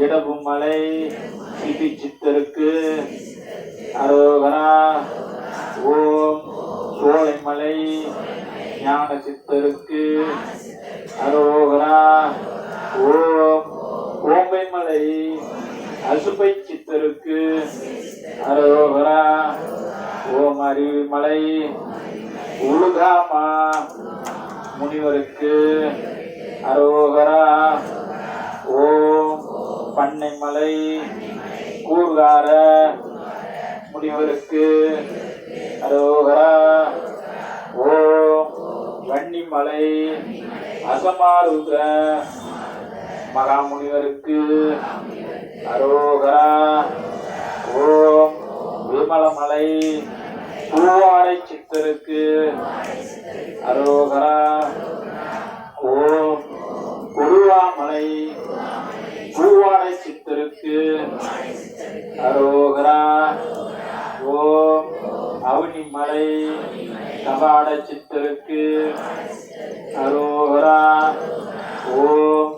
இடபுமலை சிபி சித்தருக்கு அரோகரா. ஓம் சோலைமலை ஞான சித்தருக்கு அரோகரா. ஓம் கோம்பைமலை அசுபை சித்தருக்கு அரோகரா. ஓம் அருவிமலை உலுகாமா முனிவருக்கு அரோகரா. ஓம் பண்ணைமலை கூர்கார முனிவருக்கு அரோகரா. ஓம் வன்னிமலை அசமாருக மகாமுனிவருக்கு அரோகரா. ஓம் விமலமலை பூவாடை சித்தருக்கு அரோகரா. ஓம் கொடுவாமலை பூவாடை சித்தருக்கு அரோகரா. ஓம் அவனிமலை கபாட சித்தருக்கு அரோகரா. ஓம்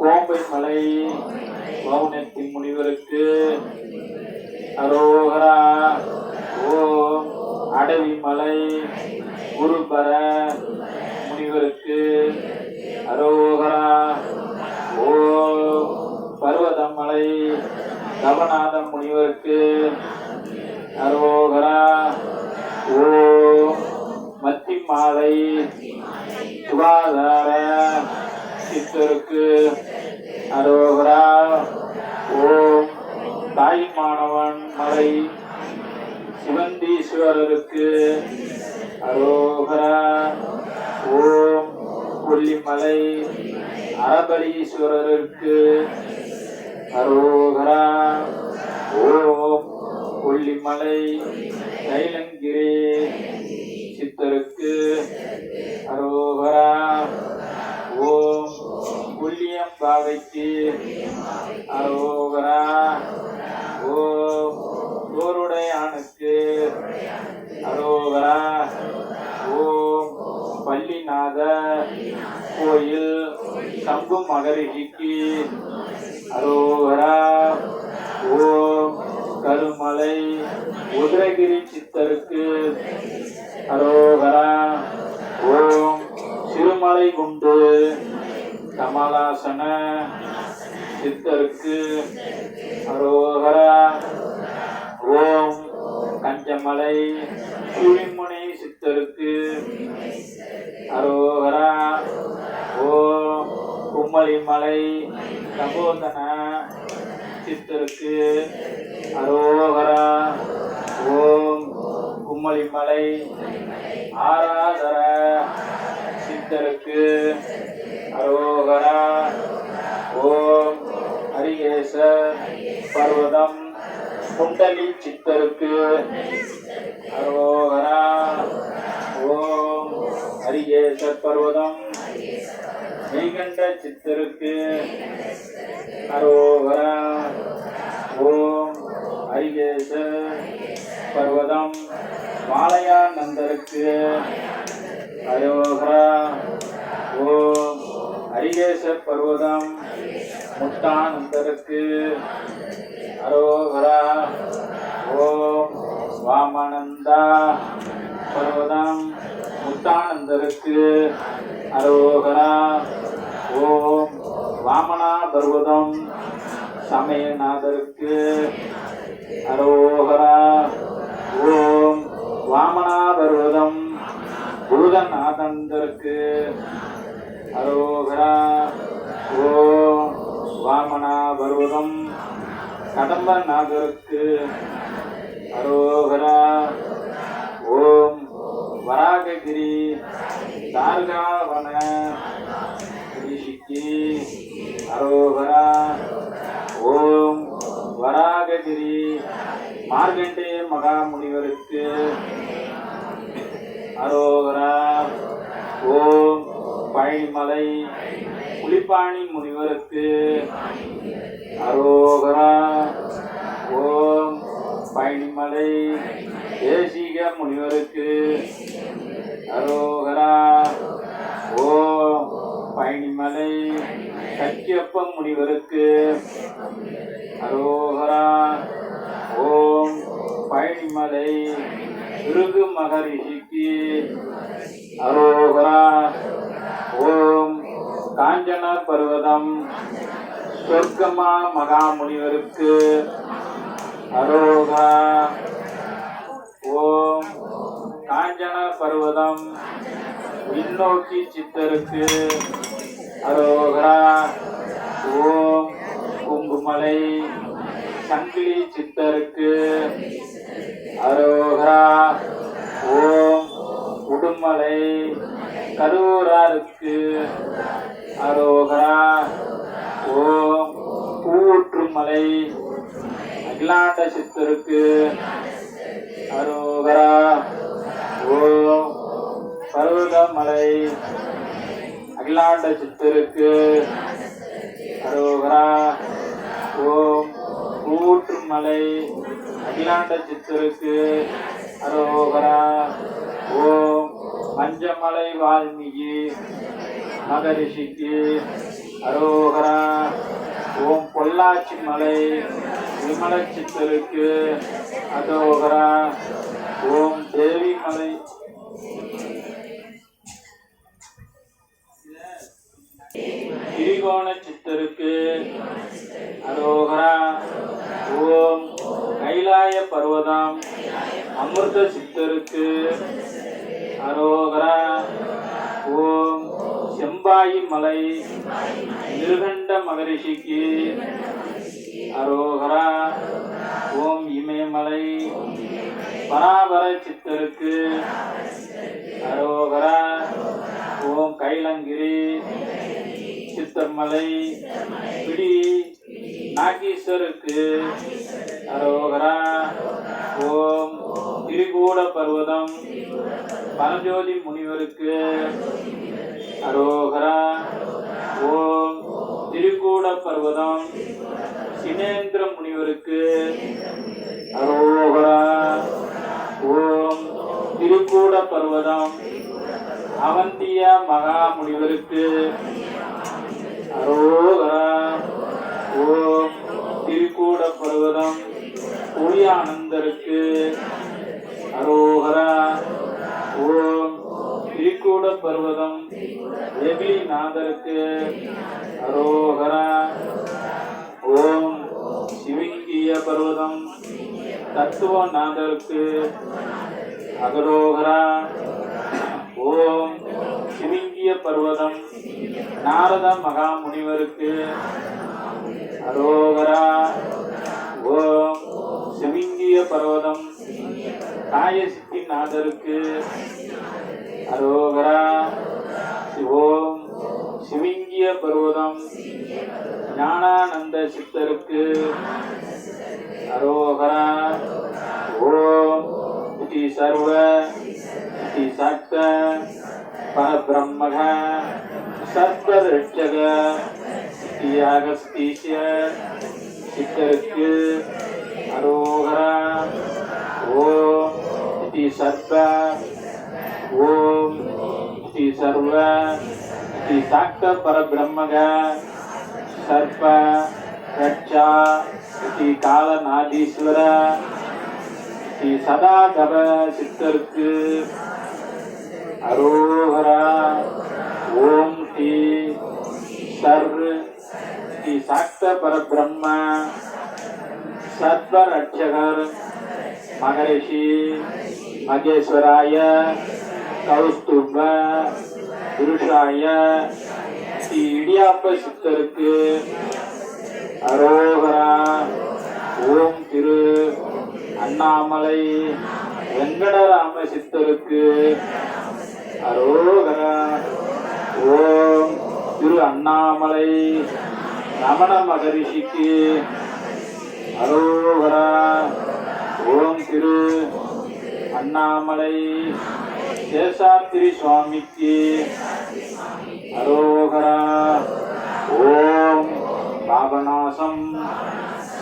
கோம்பைமலை மௌனத்தி முனிவருக்கு அரோகரா. ஓம் அடவிமலை குருபர முனிவருக்கு அரோகரா. ஓம் பர்வதமலை தவநாத முனிவருக்கு அரோகரா. ஓம் மத்திமாலை சுகாத சித்தருக்கு அரோகரா. ஓம் தாய்மானவன் மலை சிவந்தீஸ்வரருக்கு அரோகரா. ஓம் கொல்லிமலை அரபலீஸ்வரருக்கு அரோகரா. ஓம் கொல்லிமலை கைலங்கிரி சித்தருக்கு அரோகரா. ஓம் கொல்லியம்பாவைக்கு அரோகரா. ஓம் கோருடையானுக்கு அரோகரா. ஓம் பள்ளிநாத கோயில் சம்பு மகரிஷிக்கு அரோகரா. ஓம் கருமலை உதரகிரி சித்தருக்கு அரோகரா. ஓம் சிறுமலை குண்டு கமலாசன சித்தருக்கு அரோகரா. ஓம் கஞ்சமலை சுழிமுனை சித்தருக்கு அரோகரா. ஓம் கும்மலிமலை சம்போதன சித்தருக்கு அரோகரா. ஓம் கும்மலிமலை ஆராதர சித்தருக்கு அரோகரா. ஓம் ஹரிகேச பர்வதம் குண்டலி சித்தருக்கு அரோகரா. ஓம் ஹரிகேச பர்வதம் மெய்கண்ட சித்தருக்கு அரோகரா. ஓம் ஹரிகேச பர்வதம் மாலையானந்தருக்கு அரோகரா. ஓம் ஹரிகேச பர்வதம் முத்தானந்தருக்கு அரோகரா. ஓம் வாமனந்தா பர்வதம் முத்தானந்தருக்கு அரோகரா. ஓம் வாமனா பர்வதம் சமயநாதருக்கு அரோகரா. ஓம் வாமனா பர்வதம் பூதநாதந்தருக்கு அரோகரா. ஓம் வாமனா பர்வதம் கடம்பநாதருக்கு அரோகரா. ஓம் வராககிரி தார்காவன ரிஷிக்கு அரோகரா. ஓம் வராககிரி மார்கண்டே மகாமுனிவருக்கு அரோகரா. ஓம் பழனிமலை புலிப்பாணி முனிவருக்கு அரோகரா. ஓம் பழனிமலை தேசிக முனிவருக்கு அரோகரா. ஓம் பழனிமலை சக்கியப்ப முனிவருக்கு அரோகரா. ஓம் பழனிமலை பிருகு மகரிஷிக்கு அரோகரா. ஓம் காஞ்சன பர்வதம் சொர்க்கமா மகாமுனிவருக்கு அரோகரா. ஓம் காஞ்சன பர்வதம் விண்ணோக்கி சித்தருக்கு அரோகரா. ஓம் குங்குமலை சங்கிலி சித்தருக்கு அரோகரா. ஓம் உடுமலை கரூராருக்கு அரோகரா. ஓம் கூற்றுமலை அகிலாண்ட சித்தருக்கு அரோகரா. ஓம் பர்வதமலை அகிலாண்ட சித்தருக்கு அரோகரா. ஓம் கூற்றுமலை அகிலாண்ட சித்தருக்கு அரோகரா. ஓம் மஞ்சமலை வால்மீகி மகரிஷிக்கு அரோகரா. ஓம் பொள்ளாச்சி மலை விமல சித்தருக்கு அரோகரா. ஓம் தேவி மலை திரிகோண சித்தருக்கு அரோகரா. ஓம் கைலாய பர்வதம் அமிர்த சித்தருக்கு அரோகரா. ஓம் செம்பாயி மலை நிருகண்ட மகரிஷிக்கு அரோகரா. ஓம் இமயமலை பராபர சித்தருக்கு அரோகரா. ஓம் கைலங்கிரி சித்தர்மலை பிடி நாகீஸ்வருக்கு அரோகரா. ஓம் திரிகூட பர்வதம் பரஞ்சோதி முனிவருக்கு அரோகரா. ஓம் திரிகூட பர்வதம் சினேந்திர முனிவருக்கு அரோகரா. ஓம் திரிகூட பர்வதம் அவந்திய மகா முனிவருக்கு அரோகரா. ஓம் திரிகூட பர்வதம் புலியானந்தருக்கு அரோகரா. ஓம் திரிகூட பர்வதம் வெகுலிநாதருக்கு அரோகரா. ஓம் சிவிங்கிய பர்வதம் தத்துவநாதருக்கு அகரோகரா. ஓம் சிவிங்கிய பர்வதம் நாரத மகா முனிவருக்கு அரோகரா. ஓம் சிவிங்கிய பர்வதம் காயசித்தி நாதருக்கு அரோகரா. ஓம் சிவிங்கிய பர்வதம் ஞானானந்த சித்தருக்கு அரோகரா. ஓம் இதி சர்வ இதி சக்த பரபிரம்மக சர்வரட்சக இதி அகஸ்தீஸ்ய சித்தருக்கு அரோகரா. ஓம் இதி சர்வ ஓம் இதி சர்வ இதி சாக்த பரபிரம்மக சர்வ ரட்சா இதி காலநாதீஸ்வர இதி சதாகவ சித்தருக்கு அரோகரா. ஓம் தி சர்வ இதி சாக்த பரபிரம்ம சர்வ ரட்சகர் மகரிஷி மகேஸ்வராய கௌஸ்துப புருஷாய ஸ்ரீ இடியாப்ப சித்தருக்கு அரோகரா. ஓம் திரு அண்ணாமலை வெங்கடராம சித்தருக்கு அரோகரா. ஓம் திரு அண்ணாமலை ரமண மகரிஷிக்கு அரோகரா. ஓம் திரு அண்ணாமலை சேஷாத்திரி சுவாமிக்கு அரோகரா. ஓம் பாபநாசம்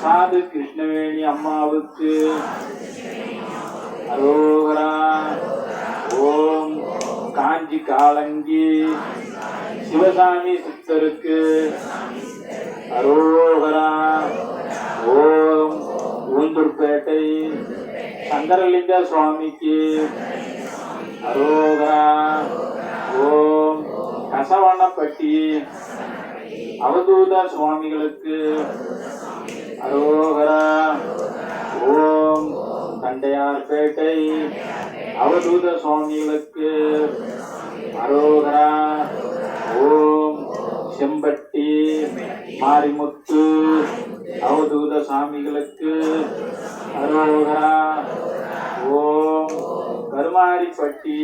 சாது கிருஷ்ணவேணி அம்மாவுக்கு அரோகரா. ஓம் காஞ்சி காலங்கி சிவசாமி சித்தருக்கு அரோகரா. ஓம் ஊந்தூர்பேட்டை சங்கரலிங்க சுவாமிக்கு அரோகரா. ஓம் கசவண்ணப்பட்டி அவதூத சுவாமிகளுக்கு அரோகரா. ஓம் தண்டையார்பேட்டை அவதூத சுவாமிகளுக்கு அரோகரா. ஓம் செம்பட்டி மாரிமுத்து அவதூத சாமிகளுக்கு அரோகரா. ஓம் கருமாரிப்பட்டி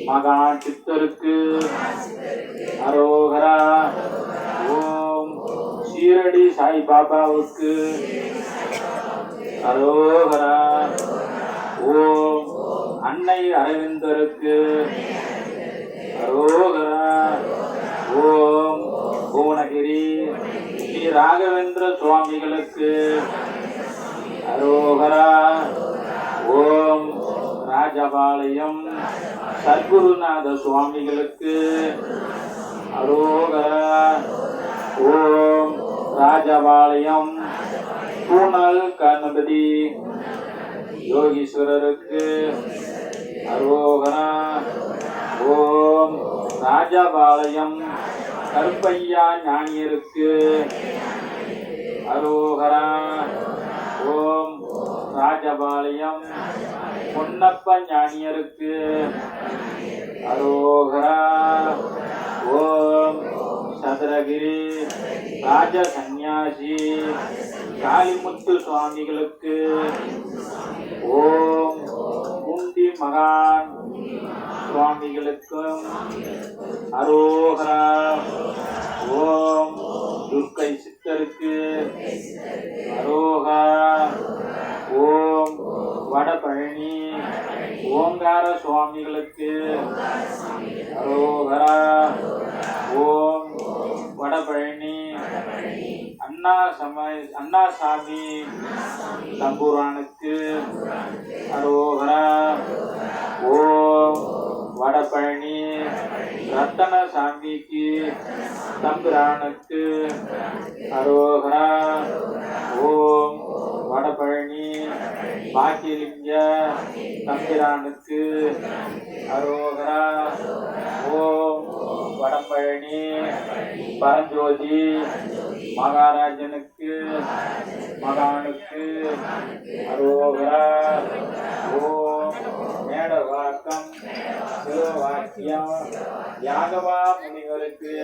மகான் சித்தருக்கு அரோகரா. ஓம் சீரடி சாய் பாபாவுக்கு அரோகரா. ஓம் அன்னை அரவிந்தருக்கு அரோகரா. ஓம் புவனகிரி ஸ்ரீ ராகவேந்திர சுவாமிகளுக்கு அரோகரா. ஓம் ராஜபாளையம் சத்குருநாத சுவாமிகளுக்கு அரோகரா. ஓம் ராஜபாளையம் பூனல் கணபதி யோகீஸ்வரருக்கு அரோகரா. ஓம் ராஜபாளையம் கருப்பையா ஞானியருக்கு அரோகரா. ஓம் ராஜபாளையம் பொன்னப்ப ஞானியருக்கு அரோகரா. ஓம் சதுரகிரி ராஜ சந்நியாசி காளிமுத்து சுவாமிகளுக்கு ஓம் குண்டி மகான் சுவாமிகளுக்கும் அரோகரா. ஓம் துர்க்கை சித்தருக்கு அரோகா. ஓம் வடபழனி ஓங்கார சுவாமிகளுக்கு அரோகரா. ஓம் வடபழனி அண்ணாசாமி தம்புரானுக்கு அரோகரா. ஓம் வடபழனி ரத்தனசாமிக்கு தம்புரானுக்கு அரோகரா. ஓம் வடபழனி பாக்கியலிங்க தம்பிரானுக்கு அரோகரா. ஓம் வடபழனி பரஞ்சோதி மகாராஜனுக்கு மகானுக்கு அரோகரா. ஓம் மேடவாக்கம் சிவவாக்கியம் யாகவா முனிவருக்கு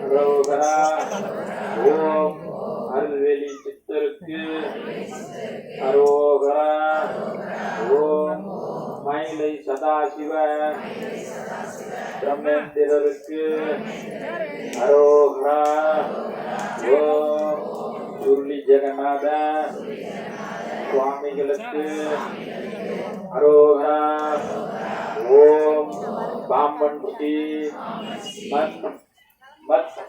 அரோகரா. ஓம் அருள்வெளி சித்தருக்கு அரோகரா. ஓம் மயிலை சதாசிவ பிரம்மேந்திரருக்கு அரோகரா. ஓம் சுருளி ஜெகநாத சுவாமிகளுக்கு அரோகரா. ஓம் பாம்பன் ஸ்ரீ மத்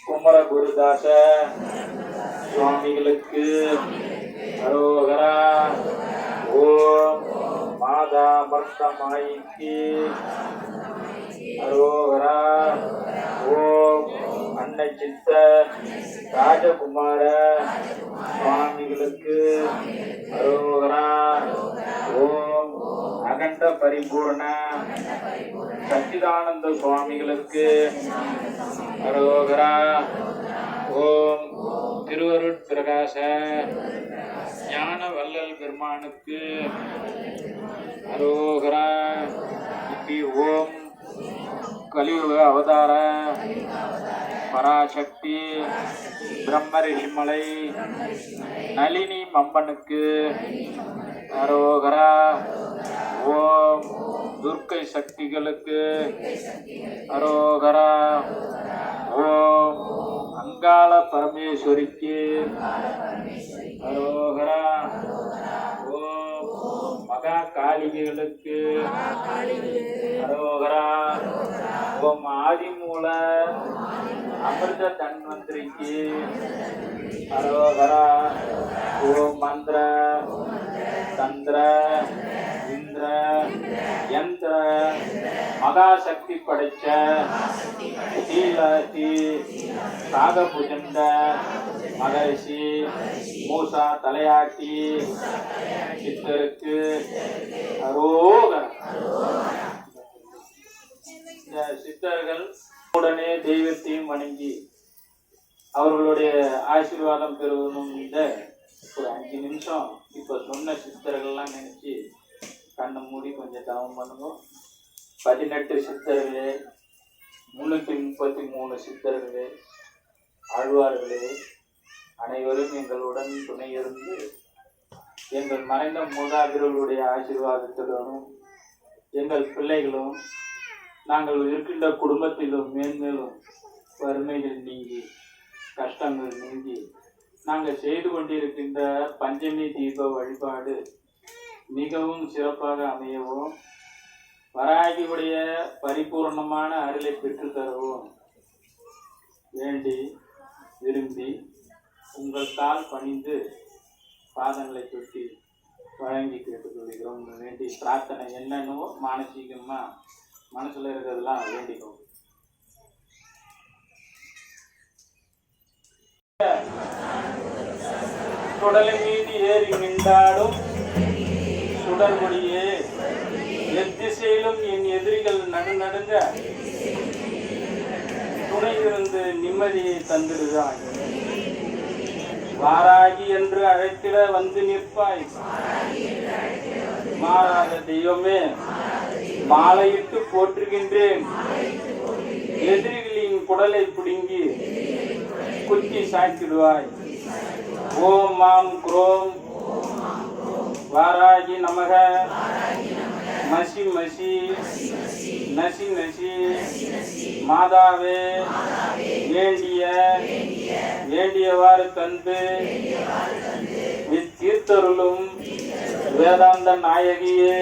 குமர குருதாச சுவாமிகளுக்கு அரோகரா. ஓம் மாதா மர்த்தமாயிக்கு அரோகரா. ஓம் அன்னை சித்த ராஜகுமார சுவாமிகளுக்கு அரோகரா. ஓம் அகண்ட பரிபூர்ண சச்சிதானந்த சுவாமிகளுக்கு அரோகரா. ஓம் திருவருட் பிரகாச ஞான வள்ளல் பெருமானுக்கு அரோகரா. ஓம் கலியுக அவதார பராசக்தி பிரம்ம ரிஷிமலை நளினி மம்பனுக்கு அரோகரா. ஓம் துர்க்கை சக்திகளுக்கு அரோகரா. ஓம் அங்காள பரமேஸ்வரிக்கு அரோகரா. ஓம் மகா காளிகளுக்கு அரோகரா. ஓம் ஆதிமூல அமிர்த தன்வந்திரிக்கு அரோகரா. ஓம் மந்திர தந்திர இந்திர யந்திர மகாசக்தி படைச்ச ஸ்ரீலாசி சாகபுஜண்ட மகரிஷி மூசா தலையாட்டி சித்தருக்கு அரோகரா. இந்த சித்தர்கள் உடனே தெய்வத்தையும் வணங்கி அவர்களுடைய ஆசீர்வாதம் பெறுவதும் இந்த ஒரு 5 நிமிஷம் இப்போ சொன்ன சித்தர்கள்லாம் நினைச்சு கண்ணை மூடி கொஞ்சம் தவம் பண்ணுவோம். 18 சித்தர்களே, 333 சித்தர்களே, ஆழ்வார்களே, அனைவரும் எங்களுடன் துணையிருந்து எங்கள் மறைந்த மூதாதையர்களுடைய ஆசீர்வாதத்துடனும் எங்கள் பிள்ளைகளும் நாங்கள் இருக்கின்ற குடும்பத்திலும் மேன்மேலும் வறுமைகள் நீங்கி கஷ்டங்கள் நீங்கி நாங்கள் செய்து கொண்டிருக்கின்ற பஞ்சமி தீப வழிபாடு மிகவும் சிறப்பாக அமையவும் வராகியுடைய பரிபூர்ணமான அருளை பெற்றுத்தரவும் வேண்டி விரும்பி உங்கள் கால் பணிந்து பாதங்களை தொட்டி வழங்கி கேட்டுக்கொள்கிறோம். வேண்டி பிரார்த்தனை என்னன்னோ மானசீகமாக மனசில் இருக்கிறதெல்லாம் வேண்டிக்கும். சுடலை மீது ஏறி நின்றாடும் சுடர்மொழியே, எத்திசையிலும் என் எதிரிகள் நடுநடுங்க துணை இருந்து நிம்மதியை தந்திடுவாய். வாராகி என்று அழைத்திட வந்து நிற்பாய். மாறாத தெய்வமே, மாலையிட்டு போற்றுகின்றேன் எதிரிகளின் குடலை பிடுங்கி குத்தி சாய்த்திடுவாய். ஓம் மாம் குரோம் வாராகி நமக மசி மசி நசி நசி மாதாவே வேண்டியவாறு தந்து தீர்த்தருளும் வேதாந்த நாயகியே,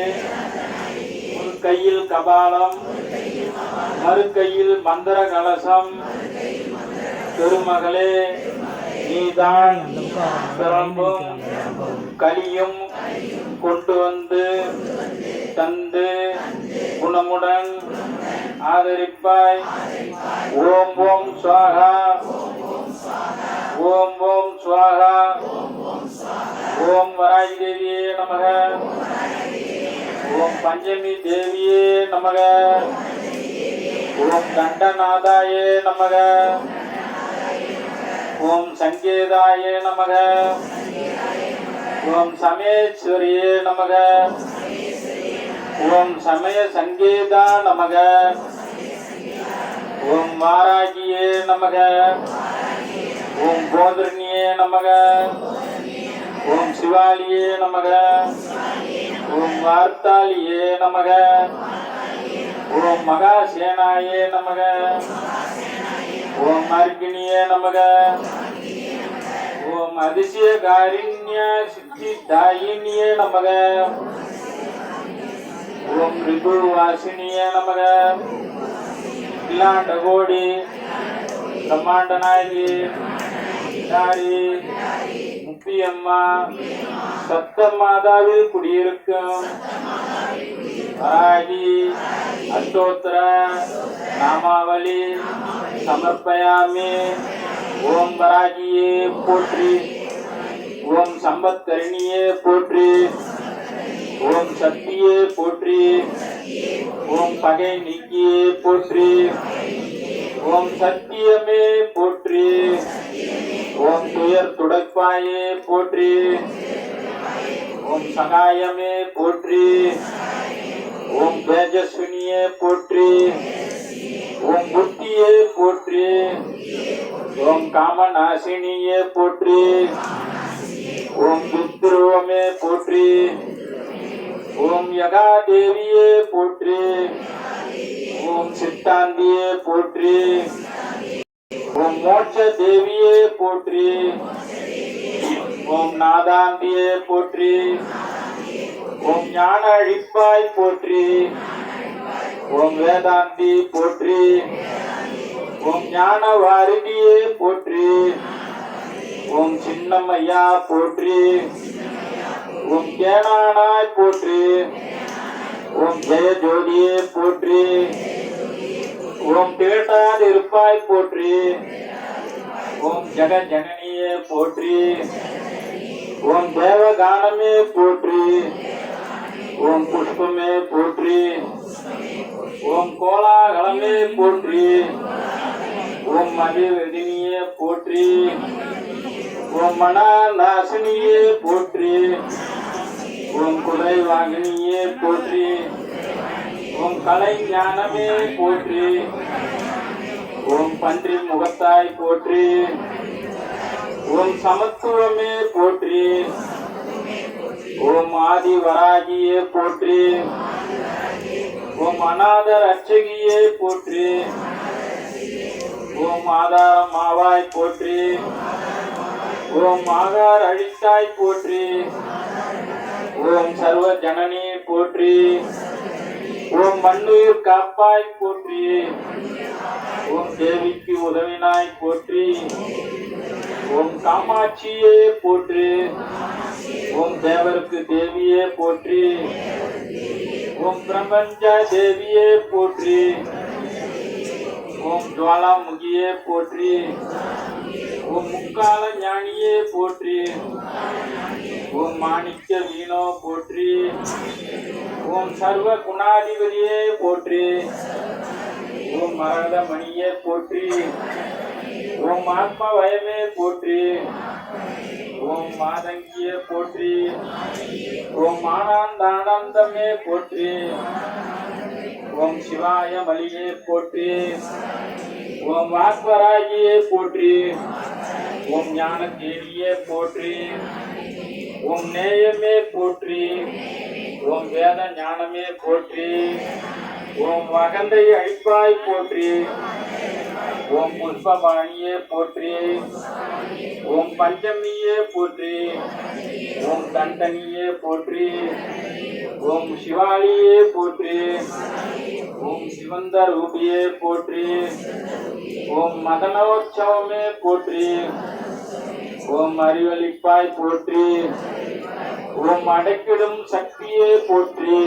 ஒரு கையில் கபாலம் மறு கையில் மந்திர கலசம், பெருமகளே நீதான் பிறம்பும் கலியும் கொண்டு வந்து தந்து குணமுடன் ஆதரிப்பாய். ஓம் ஓம் ஸ்வாகா ஓம் ஓம் ஸ்வாகா. ஓம் வராகி தேவியே நமக. ஓம் பஞ்சமி தேவியே நமக. ஓம் தண்டநாதாயே நமக. ஓம் சங்கேதாயே நமக. ஓம் சமேஸ்வரியே நமக. ஓம் சமய சங்கேதா நமக. ஓம் வாராகியே நமக. ஓம் போதர்ணியே நமக. ஓம் சிவாலியே நமக. ஓம் வார்த்தாலியே நமக. ஓம் மகாசேனாயே நமக. ஓம் அர்கிணியே நமக. ஓம் அதிசயகாரிண்ய சித்திதாயினியே நமக. ஓம் ரிபுவாசினியே நமக. இல்லாண்டகோடி பிரம்மாண்ட நாயகி முப்பியம்மா சப்தமாதாவில் குடியிருக்கும் வராகி அஷ்டோத்திர நாமாவளி சமர்ப்பயாமி. ஓம் வராகியே போற்றி. ஓம் சம்பத்கரிணியே போற்றி. ஓம் சக்தியே போற்றி. ஓம் பகை நீக்கியே போற்றி. ஓம் சத்தியமே போற்றி. ஓம் துயர் துடைப்பாயே போற்றி. ஓம் சகாயமே போற்றி. ஓம் தேஜஸ்வினியே போற்றி. ஓம் புத்தியே போற்றி. ஓம் காமநாசினியே போற்றி. ஓம் துத்ருவமே போற்றி. ஓம் யகா தேவியே போற்றி. ஓம் சித்தாந்தியே போற்றி. ஓம் மோட்ச தேவியே போற்றி. ஓம் நாதாந்தியே போற்றி. ஓம் ஞான அழிப்பாய் போற்றி. ஓம் வேதாந்தி போற்றி. ஓம் ஞான வாரிதியே போற்றி. ஓம் சின்னம்மையா போற்றி. ஓம் கேனானாய் போற்றி. ஓம் ஜெய ஜோதியே போற்றி. ஓம் திகட்டாதிருப்பாய் போற்றி. ஓம் ஜெகஜனனியே போற்றி. ஓம் தேவகானமே போற்றி. ஓம் புஷ்பமே போற்றி. ஓம் கோலாகலமே போற்றி. ஓம் மதிவதினியே போற்றி. ஓம் மனநாசினியே போற்றி. ஓம் குலை வாங்கினியே போற்றி. ஓம் கலை ஞானமே போற்றி. ஓம் பன்றி முகத்தாய் போற்றி. ஓம் சமத்துவமே போற்றி. ஓம் ஆதி வராகியே போற்றி. ஓம் அநாத ரட்சகியே போற்றி. ஓம் ஆதாரம் ஆவாய் போற்றி. ஓம் ஆகார் அழித்தாய் போற்றி. ஓம் சர்வ ஜனனி போற்றி. ஓம் மண்ணுயிர் காப்பாய் போற்றி. ஓம் தேவிக்கு உதவினாய் போற்றி. ஓம் காமாட்சியே போற்றி. ஓம் தேவருக்கு தேவியே போற்றி. ஓம் பிரபஞ்ச தேவியே போற்றி. ஓம் ஜுவாலாமுகியே போற்றி. ஓம் முக்கால ஞானியே போற்றி. ஓம் மாணிக்க வீணோ போற்றி. ஓம் சர்வ குணாதிபதியே போற்றி. ஓம் மரகத மணியே போற்றி. ஓம் ஆத்ம வயமே போற்றி. ஓம் மாதங்கியே போற்றி. ஓம் ஆனந்தானந்தமே போற்றி. ஓம் சிவாய மலியே போற்றி. ஓம் வாஸ்வராகியே போற்றி. ஓம் ஞான தேவியே போற்றி. ஓம் நேயமே போற்றி. ஓம் வேத ஞானமே போற்றி. ஓம் வகந்தை அழிப்பாய் போற்றி. ஓம் புஷ்பபாணியே போற்றி. ஓம் பஞ்சமியே போற்றி. ஓம் தண்டனியே போற்றி. ஓம் சிவாலியே போற்றி. ஓம் சிவந்த ரூபியே போற்றி. ஓம் மதனோற்சவமே போற்றி. ஓம் அறிவளிப்பாய் போற்றி. ஓம் அடைக்கிடும் சக்தியே போற்றி.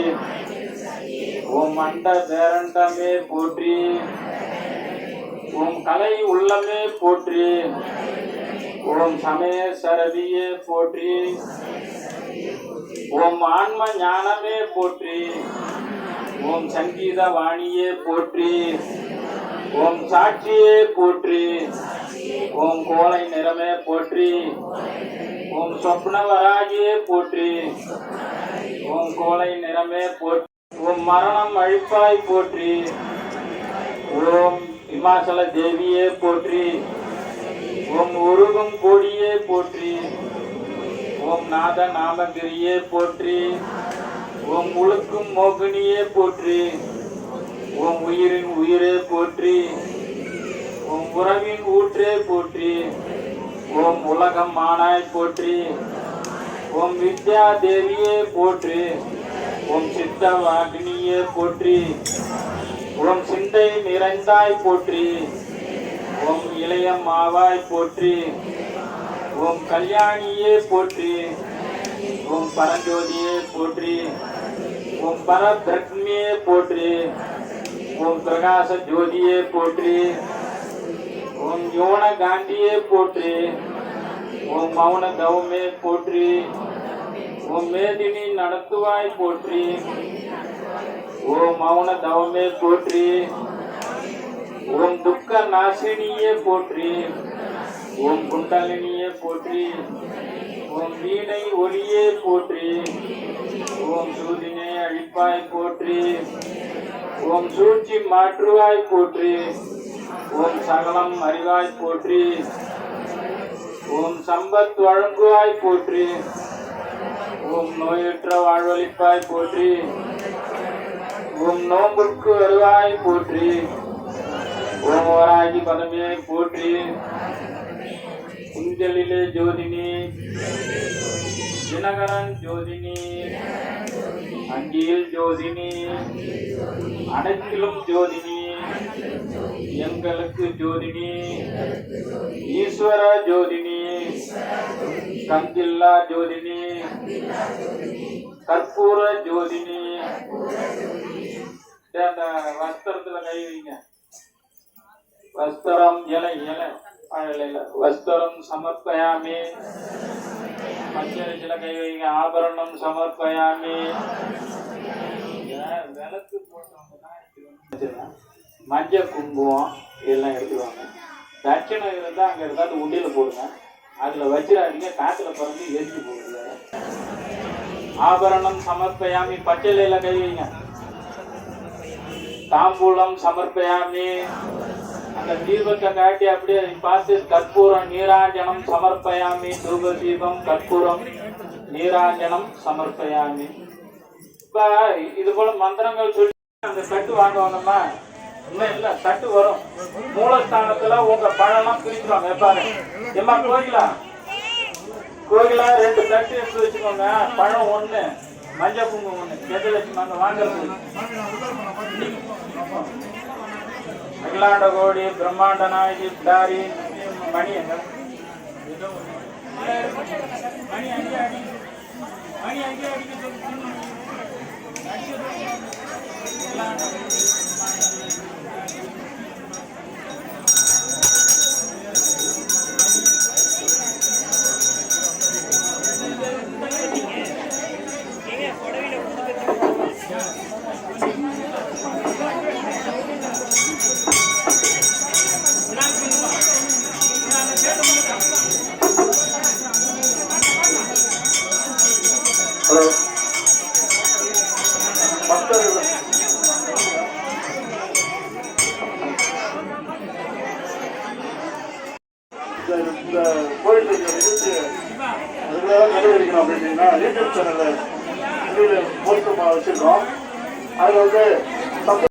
ஓம் அண்ட பேரண்டமே போற்றி. ஓம் கலை உள்ளமே போற்றி. ஓம் சமய சரதியே போற்றி. ஓம் ஆன்ம ஞானமே போற்றி. ஓம் சங்கீத வாணியே போற்றி. ஓம் சாட்சியே போற்றி. ஓம் கோலை நிறமே போற்றி. ஓம் சொப்னவராகியே போற்றி. ஓம் கோலை நிறமே போற்றி. ஓம் மரணம் அழிப்பாய் போற்றி. ஓம் இமாச்சல தேவியே போற்றி. ஓம் உருகும் கோடியே போற்றி. ஓம் நாத நாமகிரியே போற்றி. ஓம் முழுக்கும் மோகினியே போற்றி. ஓம் உயிரின் உயிரே போற்றி. ஓம் உறவின் ஊற்றே போற்றி. ஓம் உலகம் மானாய் போற்றி. ஓம் வித்யா தேவியே போற்றி. ஓம் சித்த வாகினியே போற்றி. ஓம் சிந்தை நிறைந்தாய் போற்றி. ஓம் இளையம் மாவாய் போற்றி. ஓம் கல்யாணியே போற்றி. ஓம் பரஞ்சோதியே போற்றி. ஓம் பரபிரக்மியே போற்றி. ஓம் பிரகாச ஜோதியே போற்றி. ஓம் யோன காந்தியே போற்றி. ஓம் மௌன தவமே போற்றி. ஓம் மேதினி நடத்துவாய் போற்றி. ஓம் மௌன தவமே போற்றி. ஓம் துக்க நாசினியே போற்றி. ஓம் குண்டலினியே போற்றி. ஓம் வீணை ஒளியே போற்றி. ஓம் சூதினை அழிப்பாய் போற்றி. ஓம் சூழ்ச்சி மாற்றுவாய் போற்றி. ஓம் சகலம் அறிவாய் போற்றி. ஓம் சம்பத் வழங்குவாய் போற்றி. ஓம் நோயற்ற வாழ்வழிப்பாய் போற்றி. ஓம் நோம்புக்கு வருவாய் போற்றி. ஓம் வராகி பதமே போற்றி. குஞ்சலிலே ஜோதினி. தினகரன் ஜோதினி. அங்கியில் ஜோதினி. அனைத்திலும் ஜோதினி. எங்களுக்கு ஜோதினி. ஈஸ்வர ஜோதினி. கந்தில்லா ஜோதினி. கற்பூர ஜோதினி. அந்த வஸ்திரத்துல கை வைங்க. வஸ்திரம் இலை வஸ்திரம் சமர்ப்பயாமி. மஞ்சள் கை வைங்க. ஆபரணம் சமர்ப்பயாமி. விளக்கு போட்டவங்க மஞ்சள் குங்குமம் இதெல்லாம் எடுத்துவாங்க. தட்சணை இருந்தால் அங்கே இருந்தால் உண்டியில் போடுங்க. அதில் வச்சிடாதீங்க. காற்றுல பறந்து எரிஞ்சு போடுங்க. ஆபரணம் சமர்ப்பயாமி. பச்சையில கை வைங்க. தாம்பூலம் சமர்ப்பயாமி. அந்த தீபத்தை காட்டி அப்படியே பார்த்து கற்பூரம் நீராஞ்சனம் சமர்ப்பயாமி. தூப தீபம் கற்பூரம் நீராஞ்சனம் சமர்ப்பயாமி. இப்ப இது போல மந்திரங்கள் சொல்லி அந்த தட்டு வாங்குவாங்கம்மா. இன்னும் இல்ல தட்டு வரும். மூலஸ்தானத்துல உங்க பழம்லாம் பிரிச்சுவாங்க. பாரு எம்மா கோயிலா 2 தட்டு எடுத்து வச்சுக்கோங்க. பழம் 1, மஞ்சள் குங்குமம் 1. எதில் வச்சுக்கோங்க வாங்குறது. அகிலாண்ட கோடி பிரம்மாண்ட நாயகி தாரி மணி எங்க மணி அங்கே ஹலோ இந்த கோயில் நிகழ்ச்சி அதுக்காக நிறைவேறிக்கணும் அப்படின்னா யூடியூப் சேனல்ல போஸ்ட் வச்சிருக்கோம். அதுல வந்து